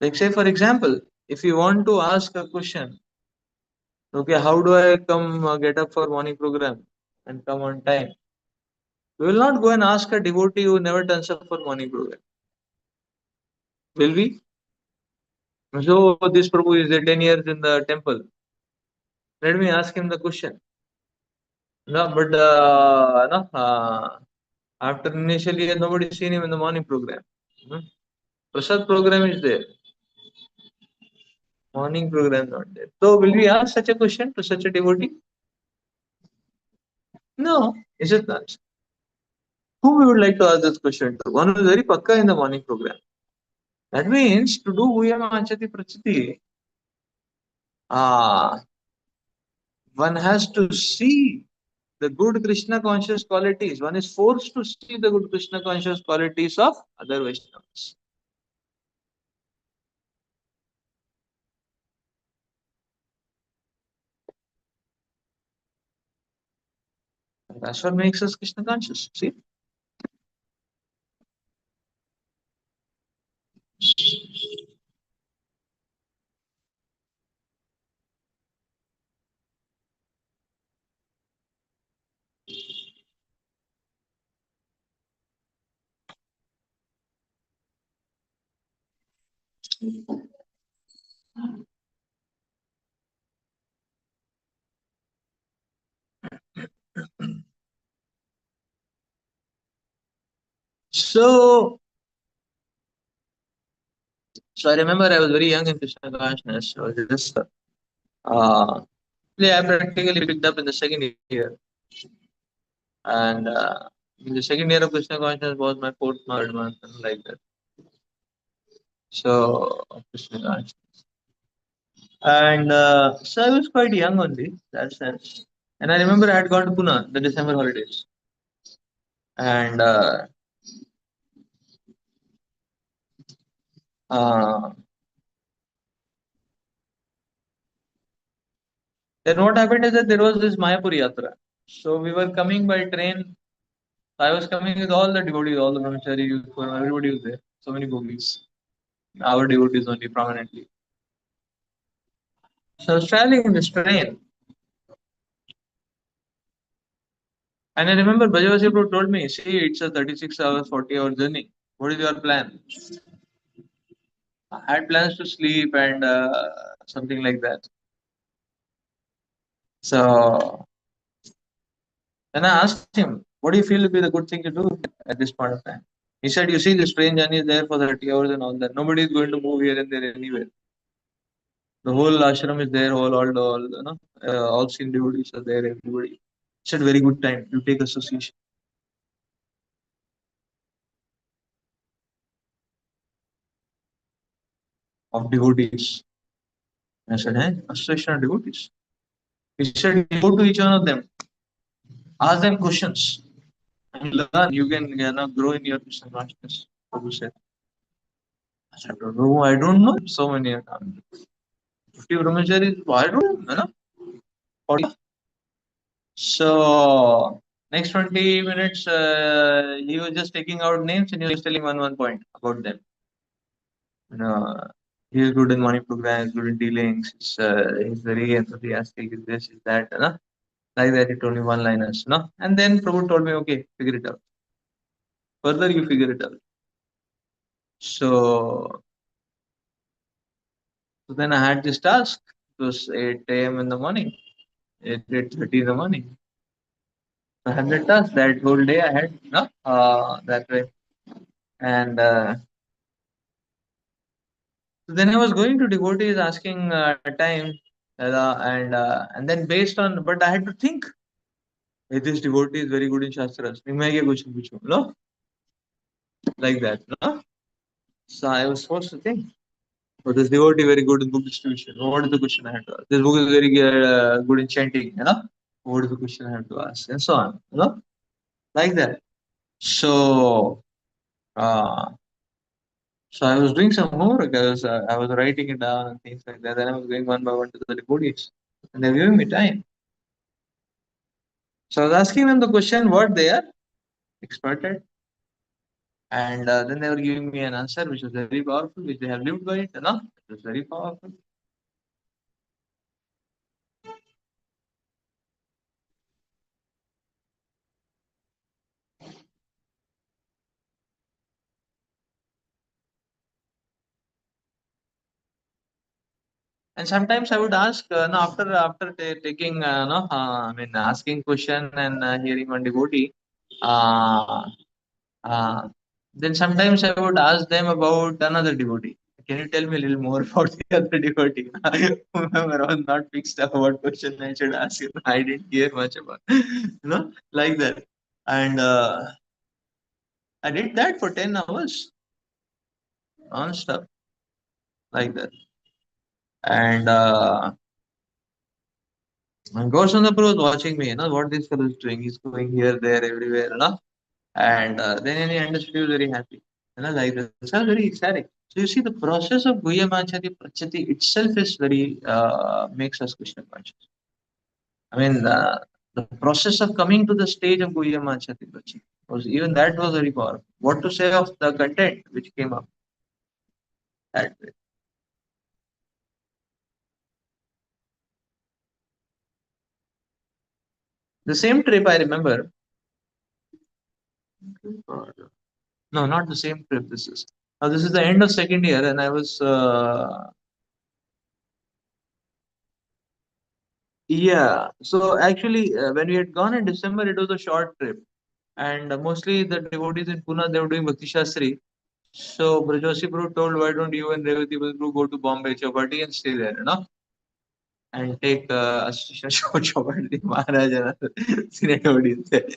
Like say for example, if you want to ask a question, okay, how do I come get up for morning program and come on time? We will not go and ask a devotee who never turns up for morning program, will we? So this Prabhu is there 10 years in the temple. Let me ask him the question. No, but no, after initially nobody seen him in the morning program. Hmm? Prasad program is there. Morning program not there. So will we ask such a question to such a devotee? No, is it not? Who we would like to ask this question to? One who is very pakka in the morning program. That means to do Vuyama Achati Prachiti, uh, one has to see the good Krishna conscious qualities. One is forced to see the good Krishna conscious qualities of other Vaishnavas. That's what makes us Krishna conscious. See? So, so I remember I was very young in Krishna consciousness. So just yeah, I practically picked up in the second year, and in the second year of Krishna consciousness was my fourth month, and like that. So Krishna consciousness, and so I was quite young only that sense. And I remember I had gone to Pune the December holidays, and uh, then what happened is that there was this Mayapur Yatra. So we were coming by train. I was coming with all the devotees, all the brahmachari youth, everybody was there. So many gopis. Our devotees only prominently. So I was traveling in this train. And I remember Bajavasi Prabhu told me, see, it's a 36 hours, 40-hour journey. What is your plan? I had plans to sleep and something like that. So then I asked him, what do you feel would be the good thing to do at this point of time? He said, you see, this train journey is there for 30 hours and all that. Nobody is going to move here and there anywhere. The whole ashram is there, all you know, all seen devotees are there, everybody. It's a very good time. You take association of devotees. I said, hey, association of devotees. He said, you go to each one of them, ask them questions, and learn. You can grow in your Krishna consciousness. Prabhu said. I said, no, I don't know. So many are coming. 50 brahmacharis, I don't know. 40. So, next 20 minutes, he was just taking out names and he was telling one point about them. He is good in money programs, good in dealings, he's very enthusiastic, is this, is that, like that. He told me one liners, and then Prabhu told me, okay, figure it out. Further, you figure it out. So, so then I had this task. It was 8 a.m. in the morning, 8:30 in the morning. I had the task that whole day. I had, that way, and so then I was going to devotees asking time, and then based on, but I had to think. Hey, this devotee is very good in shastras. मैं क्या question पूछूं, no? Like that, no? So I was supposed to think. Oh, this devotee very good in book distribution. What is the question I had to ask? This book is very good in chanting, What is the question I have to ask? And so on, like that. So, uh, So I was doing some homework. I was writing it down and things like that. Then I was going one by one to the devotees, and they're giving me time. So I was asking them the question what they are expert at, and then they were giving me an answer which was very powerful, which they have lived by it. You know, it was very powerful. And sometimes I would ask, no, after taking, no, I mean, asking question and hearing one devotee, uh, uh, then sometimes I would ask them about another devotee. Can you tell me a little more about the other devotee? Whomever was not fixed up what question I should ask him. I didn't hear much about, like that. And I did that for 10 hours non-stop, like that. And Goshan was watching me, what this fellow is doing. He's going here, there, everywhere, and then he understood he was very happy. Like this. So very exciting. So you see, the process of Guyamachati Prachati itself is very makes us Krishna conscious. I mean, the process of coming to the stage of Guyamachati Prachati was even that was very powerful. What to say of the content which came up that way? The same trip I remember. No, not the same trip. This is the end of second year, and I was yeah. So actually, when we had gone in December, it was a short trip, and mostly the devotees in Pune they were doing Bhakti Shastri. So Brajoshi Prabhu told, why don't you and Revati Prabhu go to Bombay Chowpatty and stay there, and take Chowpatty Maharaj and other senior devotees there.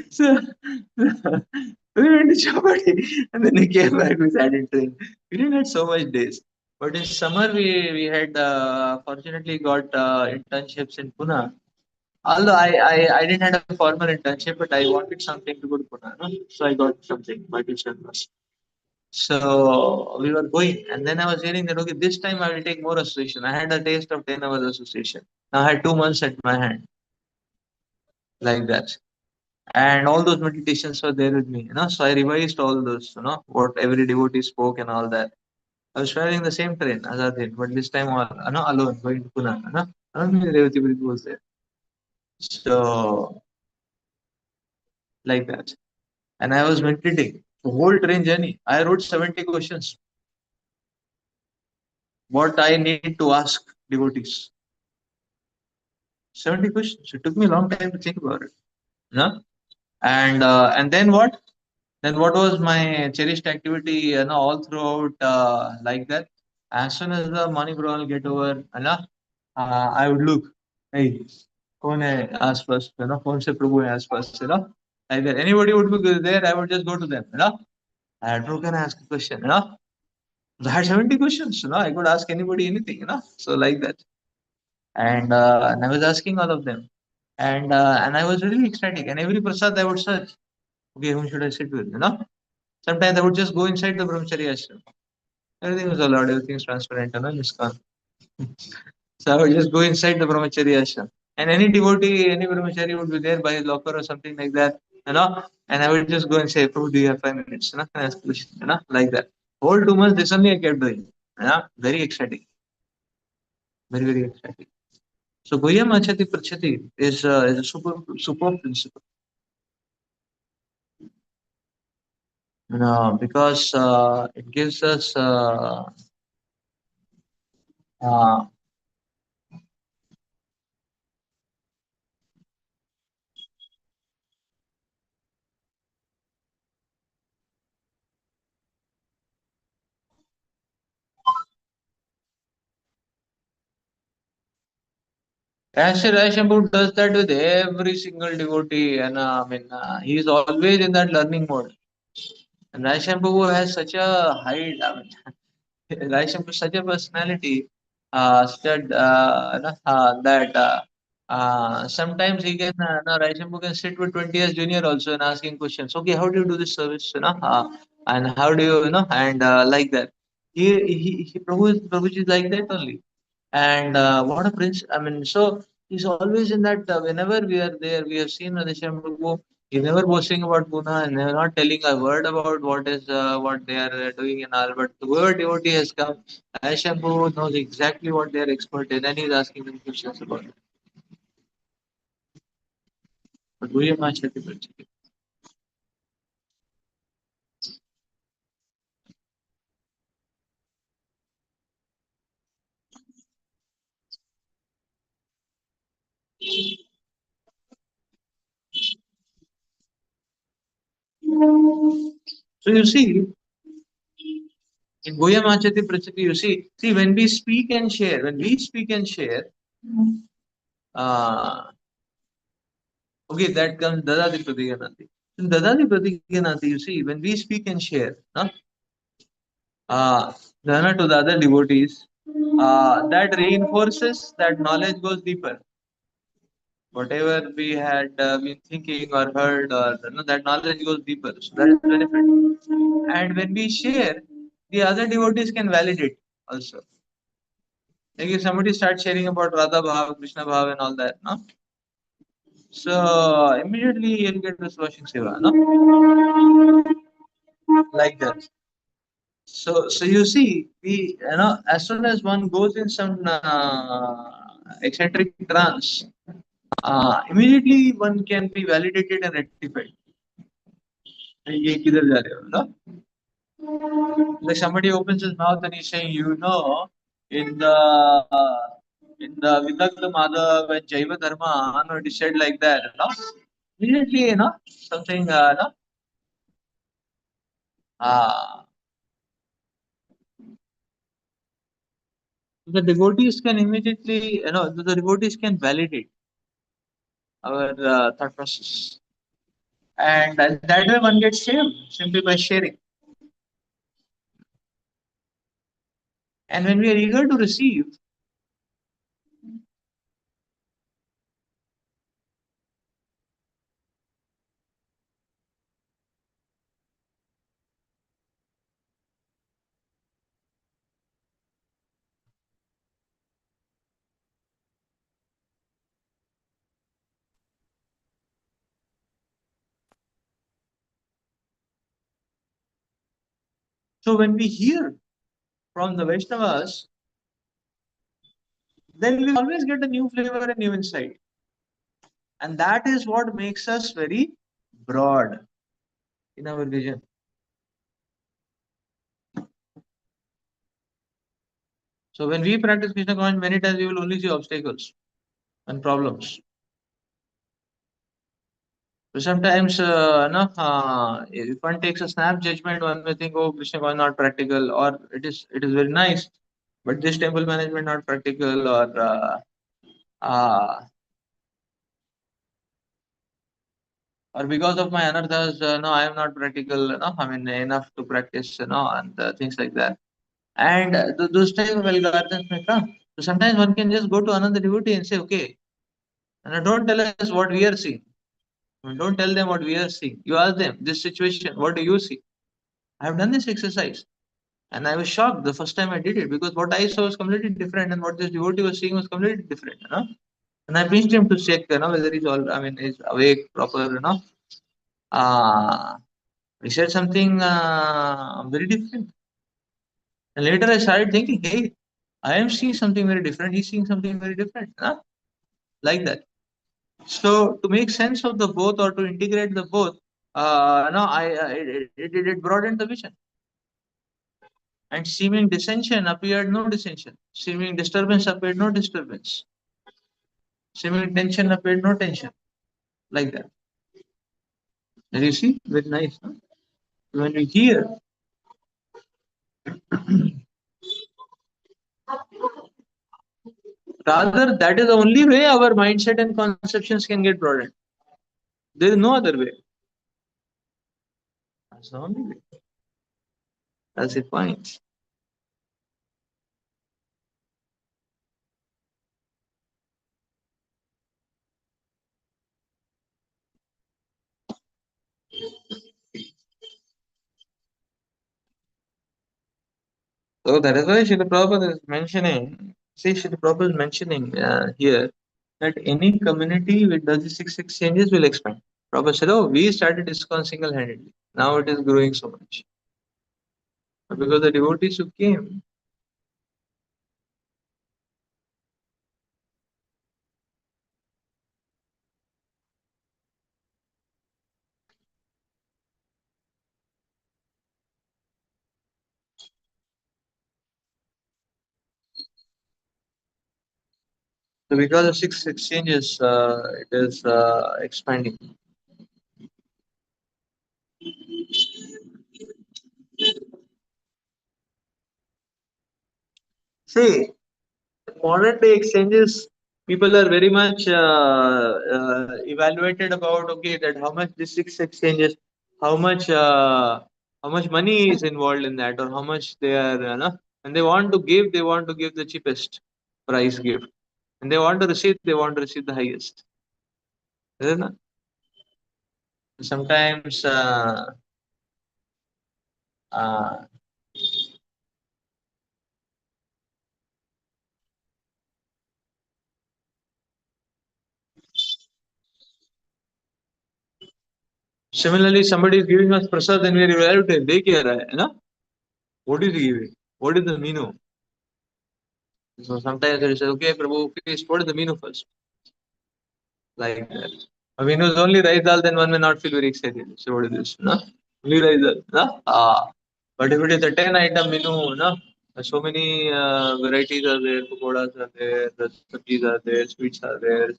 So we went to Chowpatty and then we came back. We sat in train. We didn't have so much days, but in summer we had fortunately got internships in Pune. Although I didn't have a formal internship, but I wanted something to go to Pune, so I got something. My tuition was. So we were going, and then I was hearing that okay, this time I will take more association. I had a taste of 10 hours association. Now I had 2 months at my hand, like that. And all those meditations were there with me, So I revised all those, what every devotee spoke and all that. I was traveling the same train, Azadin, but this time all, alone, going to Pune, Only Revati Prabhu was there. So, like that. And I was meditating the whole train journey. I wrote 70 questions. What I need to ask devotees. 70 questions. It took me a long time to think about it. And then what? Then what was my cherished activity, all throughout like that? As soon as the money will get over, I would look, hey, कौन है आसपास, कौन से प्रभु है आसपास, like that. Anybody would be there, I would just go to them, I had can ask a question, I had 70 questions, I could ask anybody anything, so like that. And I was asking all of them, and I was really ecstatic. And every prasad I would search, okay, whom should I sit with, Sometimes I would just go inside the brahmachari ashram. Everything was allowed, everything's transparent, Niskant. So I would just go inside the brahmachari ashram. And any devotee, any brahmachari would be there by his locker or something like that, and I would just go and say, Prabhu, do you have 5 minutes? Can I ask a question? Like that. Whole 2 months, this only I kept doing. Very exciting. Very, very exciting. So Guhyam Achati Prachati is a super principle. Because it gives us uh, Rashambhu does that with every single devotee, and he's always in that learning mode. And Rashambhu has such a high, Rashambhu such a personality, that Sometimes he can, no, Raishambu can sit with 20 years junior also and asking questions. Okay, how do you do this service? And how do you, and like that. Prabhuji is like that only. And what a prince! I mean, so he's always in that. Whenever we are there, we have seen Radhesham. He's never boasting about Pune and they're not telling a word about what they are doing and all. But whoever devotee has come, Radhesham knows exactly what they are expert in, and he's asking them questions about it. But we are much happy. So you see, in Goya Machati Prachati, see when we speak and share, uh, okay, that comes Dadadi Pratiganati. In Dadadi Pratiganati, you see, when we speak and share, dana to the other devotees, that reinforces that knowledge goes deeper. Whatever we had been thinking or heard, or that knowledge goes deeper. So that is benefit. And when we share, the other devotees can validate also. Like if somebody starts sharing about Radha Bhav, Krishna Bhav, and all that, no? So immediately you'll get this washing seva, no? Like that. So you see, as soon as one goes in some eccentric trance, immediately one can be validated and rectified. ये किधर जा रहे हो, no? Like somebody opens his mouth and he's saying, in the Vidagda Madhav and Jaiva Dharma, it is said like that, Immediately, something, uh, the devotees can immediately, the devotees can validate our thought process. And that way one gets saved simply by sharing. And when we are eager to receive, so when we hear from the Vaishnavas, then we always get a new flavor and new insight. And that is what makes us very broad in our vision. So when we practice Krishna consciousness, many times we will only see obstacles and problems. So sometimes, if one takes a snap judgment, one may think, "Oh, Krishna consciousness not practical," or it is very nice, but this temple management not practical, uh, or because of my anarthas, no, I am not practical, I mean enough to practice, and things like that. And those type of algorithms may come. So sometimes one can just go to another devotee and say, okay, and don't tell us what we are seeing. I mean, don't tell them what we are seeing. You ask them, this situation, what do you see? I have done this exercise. And I was shocked the first time I did it because what I saw was completely different and what this devotee was seeing was completely different, And I pinched him to check, whether he's he's awake, proper, he said something very different. And later I started thinking, hey, I am seeing something very different. He's seeing something very different. Like that. So to make sense of the both or to integrate the both, no, it broadened the vision. And seeming dissension appeared no dissension. Seeming disturbance appeared no disturbance. Seeming tension appeared no tension. Like that. And you see, very nice. Huh? When we hear, rather, that is the only way our mindset and conceptions can get broadened. There is no other way. That's the only way. That's it, point. So that is why Srila Prabhupada is mentioning, see, Srila Prabhupada is mentioning here that any community which does the six exchanges will expand. Prabhupada said, oh, we started ISKCON single-handedly. Now it is growing so much. Because the devotees who came. So because of six exchanges, it is expanding. See, modern day exchanges, people are very much evaluated about okay that how much the six exchanges, how much uh, how much money is involved in that, or how much they are, and they want to give the cheapest price gift, and they want to receive, the highest. Isn't it? Sometimes. Uh, Similarly, somebody is giving us prasad, and we are evaluating. They kya raha hai, na? What is he giving? What is the menu? So sometimes they say, okay, Prabhu, please, what is the menu first? Like that. A menu is only rice dal, then one may not feel very excited. So what is this? No? Only rice dal. No? But if it is a 10 item menu, no? So many varieties are there, pakoras are there, the sabjis are there, sweets are there,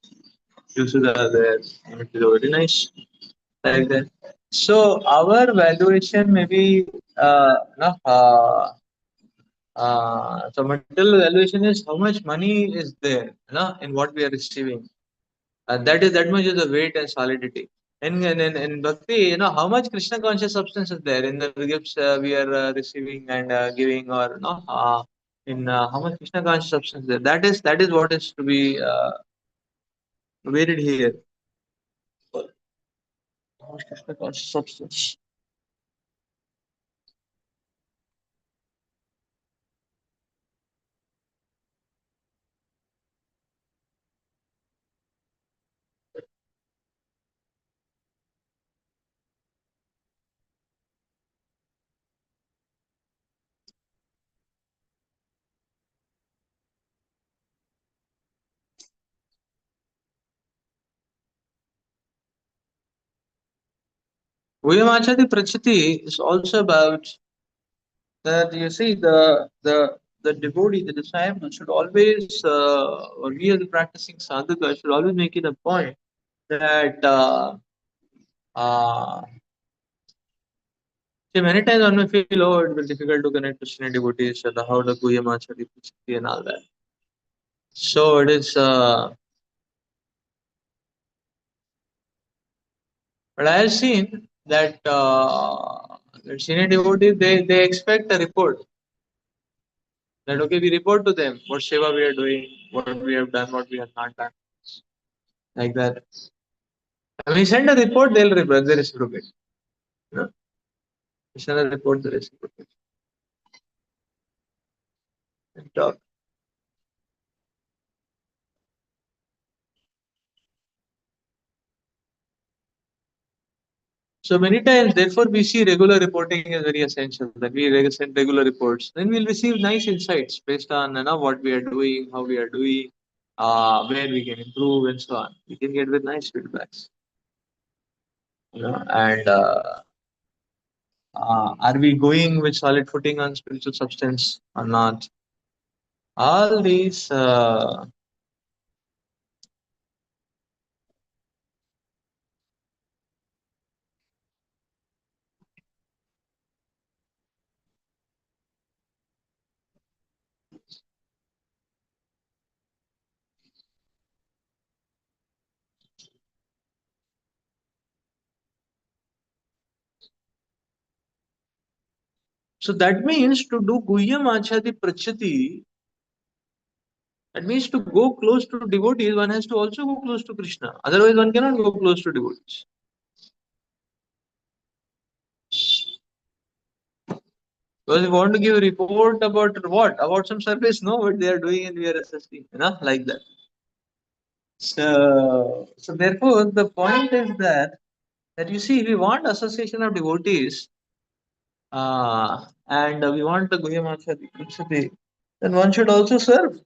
juices are there, and it is very nice. Like that. So our valuation may be no, so material valuation is how much money is there, in what we are receiving. That much is the weight and solidity. In bhakti, how much Krishna conscious substance is there in the gifts we are receiving and giving, or in how much Krishna conscious substance there. That is what is to be weighted here. How much Krishna conscious substance. Vayamachati Prachati is also about that you see the devotee, the disciple should always, or we as a practicing sadhaka should always make it a point that uh, see many times one may feel, oh, it will be difficult to connect to senior devotees, so how the Guyamachari Prachati and all that. So it is, but I have seen that senior devotees, they expect a report. That okay, we report to them what seva we are doing, what we have done, what we have not done, like that. When we send a report, they reciprocate. You know, we send a report, they reciprocate. And talk. So many times, therefore, we see regular reporting is very essential. That we send regular reports, then we'll receive nice insights based on what we are doing, how we are doing, where we can improve, and so on. We can get with nice feedbacks. And are we going with solid footing on spiritual substance or not? All these so that means to do Guhyam Achadi Prachati, that means to go close to devotees, one has to also go close to Krishna. Otherwise, one cannot go close to devotees. Because we want to give a report about what? About some service, no, what they are doing and we are assisting, like that. So therefore, the point is that you see, we want association of devotees, and we want the Guhyamachari, then one should also serve.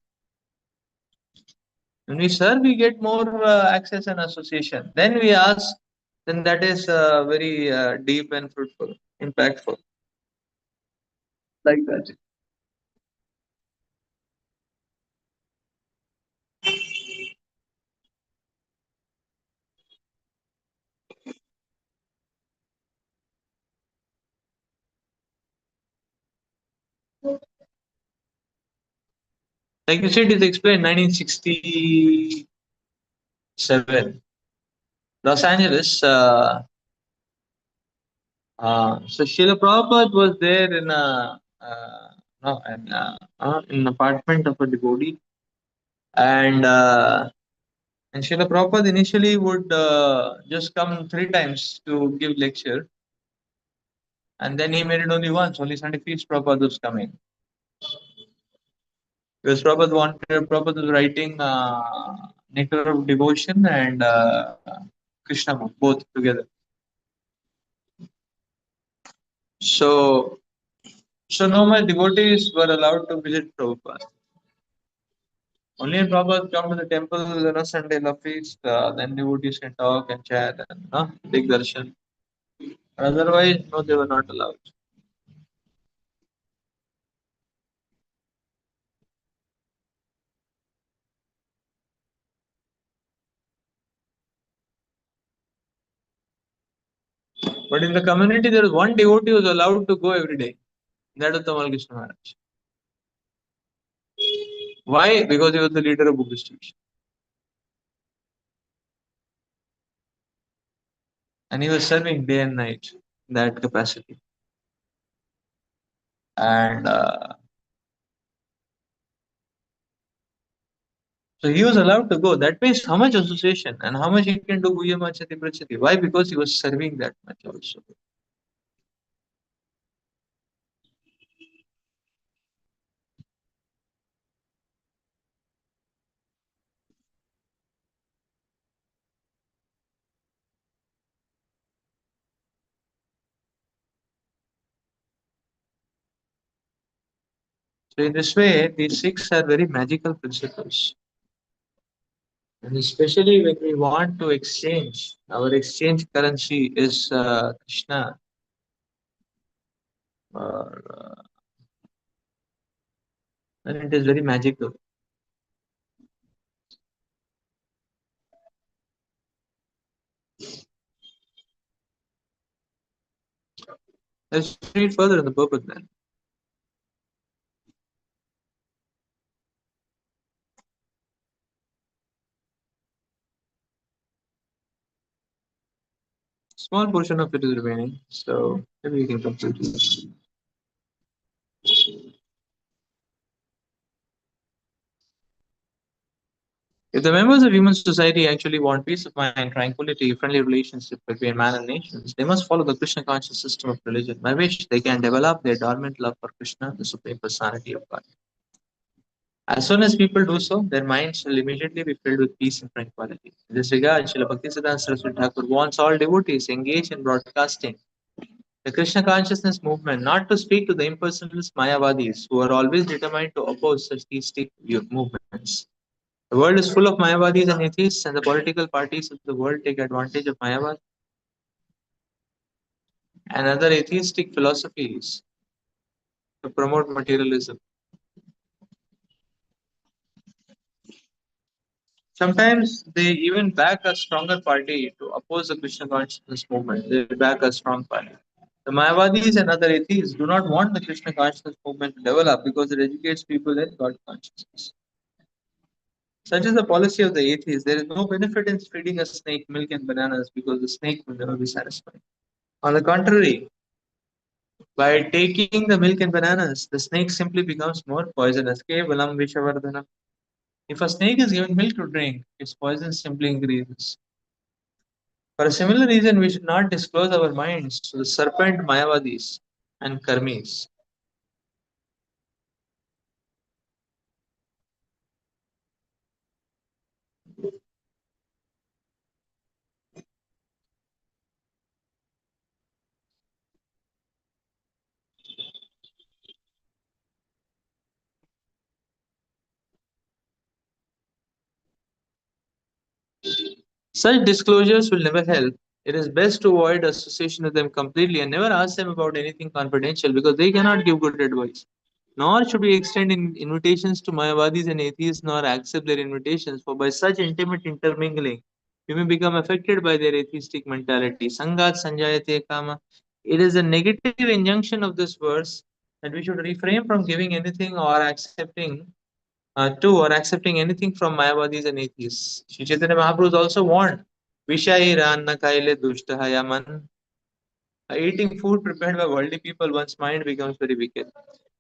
When we serve, we get more access and association. Then we ask, then that is very deep and fruitful, impactful, like that. Like you said, it's explained 1967, Los Angeles. So Srila Prabhupada was there in a no, in an apartment of a devotee, and Srila Prabhupada initially would just come 3 times to give lecture, and then he made it only once. Only Sunday feeds Prabhupada was coming because Prabhupada was writing Nectar of Devotion and Krishna book, both together. So no more devotees were allowed to visit Prabhupada. Only when Prabhupada come to the temple, Sunday love feast, then devotees can talk and chat and take darshan. Otherwise, no, they were not allowed. But in the community, there was one devotee who was allowed to go every day. That was Tamal Krishna Maharaj. Why? Because he was the leader of book distribution. And he was serving day and night in that capacity. And so he was allowed to go. That means how much association and how much he can do Guhyamachati Prachati. Why? Because he was serving that much also. So in this way, these six are very magical principles. And especially when we want to exchange, our exchange currency is Krishna. And it is very magical. Let's read further in the purpose then. Small portion of it is remaining, so maybe we can complete it. If the members of human society actually want peace of mind, tranquility, friendly relationship between man and nations, they must follow the Krishna conscious system of religion, by which they can develop their dormant love for Krishna, the Supreme Personality of God. As soon as people do so, their minds will immediately be filled with peace and tranquility. In this regard, Srila Bhaktisiddhanta Saraswati Thakur wants all devotees engaged in broadcasting the Krishna consciousness movement not to speak to the impersonalist Mayavadis who are always determined to oppose such theistic movements. The world is full of Mayavadis and atheists, and the political parties of the world take advantage of Mayavad and other atheistic philosophies to promote materialism. Sometimes they even back a stronger party to oppose the Krishna consciousness movement. They back a strong party. The Mayavadis and other atheists do not want the Krishna consciousness movement to develop because it educates people in God consciousness. Such is the policy of the atheists. There is no benefit in feeding a snake milk and bananas because the snake will never be satisfied. On the contrary, by taking the milk and bananas, the snake simply becomes more poisonous. Kevalam Vishavardhanam. If a snake is given milk to drink, its poison simply increases. For a similar reason, we should not disclose our minds to the serpent Mayavadis and Karmis. Such disclosures will never help. It is best to avoid association with them completely and never ask them about anything confidential because they cannot give good advice. Nor should we extend invitations to Mayavadis and atheists nor accept their invitations, for by such intimate intermingling, we may become affected by their atheistic mentality. Sangat Sanjayate Kama. It is a negative injunction of this verse that we should refrain from giving anything or accepting to or accepting anything from Mayavadis and atheists. Sri Chaitanya Mahaprabhu is also warned, Vishairanna Kaile Dushthayaman. Eating food prepared by worldly people, one's mind becomes very wicked.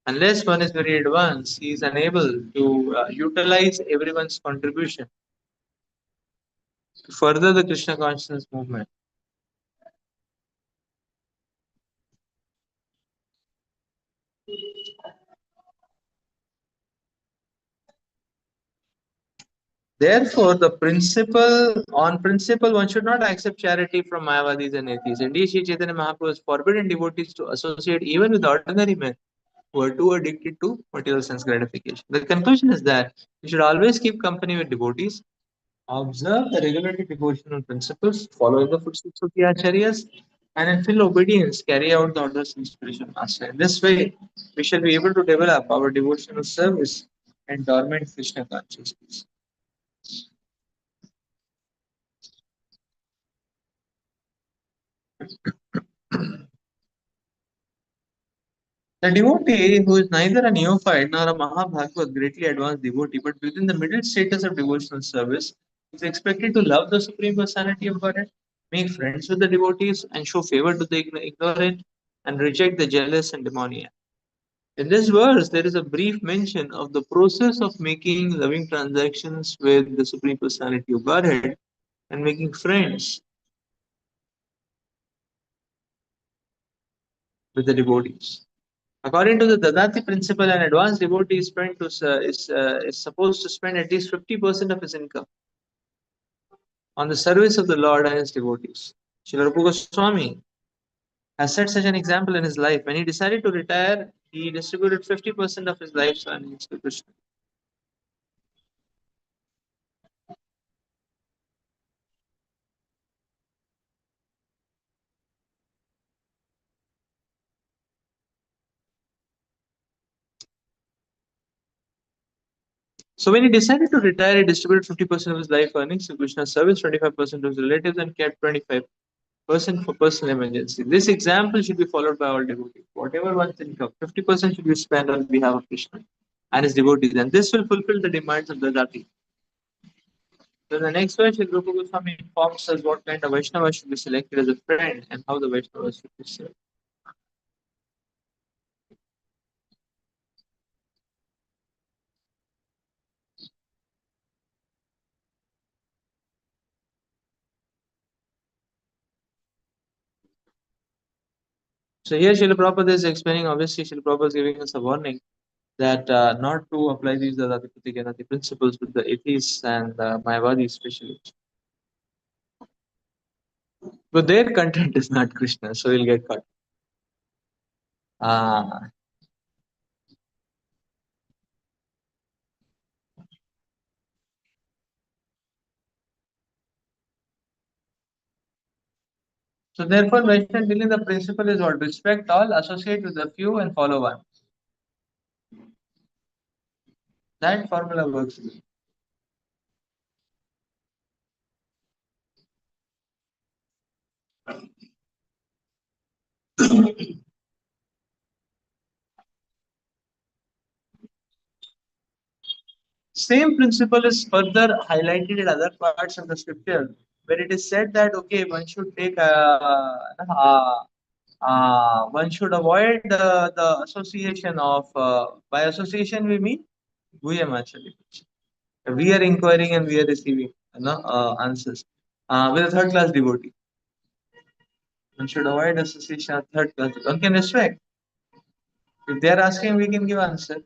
Unless one is very advanced, he is unable to utilize everyone's contribution to further the Krishna consciousness movement. Therefore, on principle, one should not accept charity from Mayavadis and atheists. Indeed, Sri Chaitanya Mahaprabhu has forbidden devotees to associate even with ordinary men who are too addicted to material sense gratification. The conclusion is that we should always keep company with devotees, observe the regulated devotional principles, follow in the footsteps of the acharyas, and in full obedience carry out the orders of the spiritual master. In this way, we shall be able to develop our devotional service and dormant Krishna consciousness. The devotee who is neither a neophyte nor a Mahabhagavad greatly advanced devotee, but within the middle status of devotional service, is expected to love the Supreme Personality of Godhead, make friends with the devotees, and show favor to the ignorant, and reject the jealous and demoniac. In this verse, there is a brief mention of the process of making loving transactions with the Supreme Personality of Godhead and making friends with the devotees. According to the Dadati principle, an advanced devotee is supposed to spend at least 50% of his income on the service of the Lord and his devotees. Srila Rupa Goswami has set such an example in his life. When he decided to retire, he distributed 50% of his life's earnings to Krishna. So when he decided to retire, he distributed 50% of his life earnings to Krishna's service, 25% to his relatives, and kept 25% for personal emergency. This example should be followed by all devotees. Whatever one's income, 50% should be spent on behalf of Krishna and his devotees, and this will fulfill the demands of the Dati. So the next verse, Rupa Goswami informs us what kind of Vaishnava should be selected as a friend and how the Vaishnava should be served. So here Srila Prabhupada is explaining, obviously Srila Prabhupada is giving us a warning that not to apply these Dadati Ganati principles with the atheists and Mayavadis especially. But their content is not Krishna, so we'll get caught. Ah, so therefore, Vaishnava dealing the principle is what? Respect all, associate with the few, and follow one. That formula works. Same principle is further highlighted in other parts of the scripture, where it is said that okay, one should avoid the association of by association we mean Guyamachari. We are inquiring and we are receiving answers with a third class devotee. One should avoid association of third class. One can respect. If they are asking, we can give answer.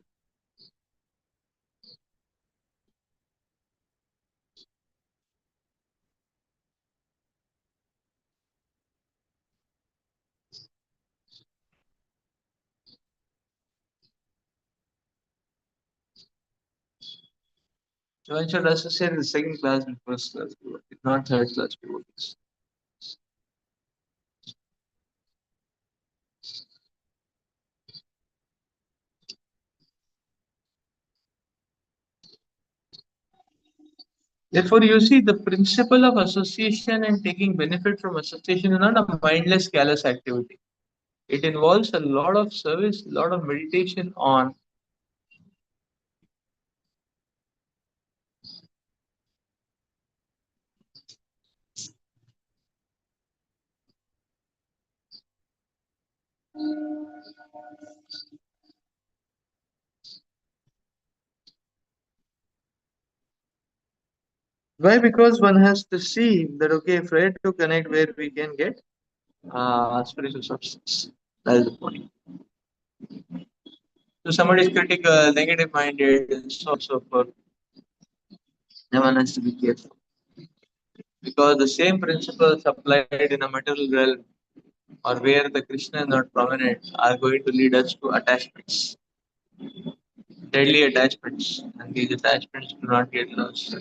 One should associate with second class and first class devotees, not third class devotees. Therefore, you see, the principle of association and taking benefit from association is not a mindless, careless activity. It involves a lot of service, a lot of meditation on. Why? Because one has to see that, okay, if we're to connect where we can get spiritual substance. That is the point. So somebody is critical, negative minded, and so on and so forth. Then one has to be careful. Because the same principles applied in a material realm or where the Krishna is not prominent are going to lead us to attachments, deadly attachments, and these attachments do not get lost.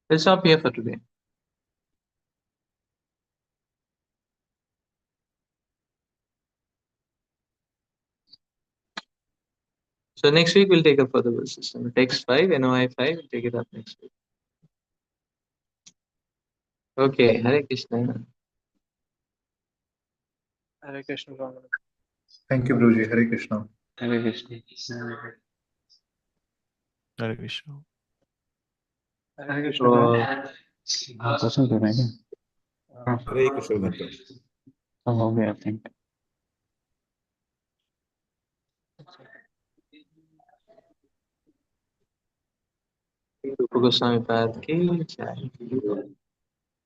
Let's stop here for today. So next week we'll take up further verses. Text 5, NOI 5, we'll take it up next week. Okay, Hare Krishna. Hare Krishna. Thank you, Guruji. Hare Krishna. Hare Krishna. Hare Krishna. Hare Krishna. Question कर रहे हैं क्या? हरे कृष्ण भक्त सब हो गया I think Rupa Goswami Pad ki jai.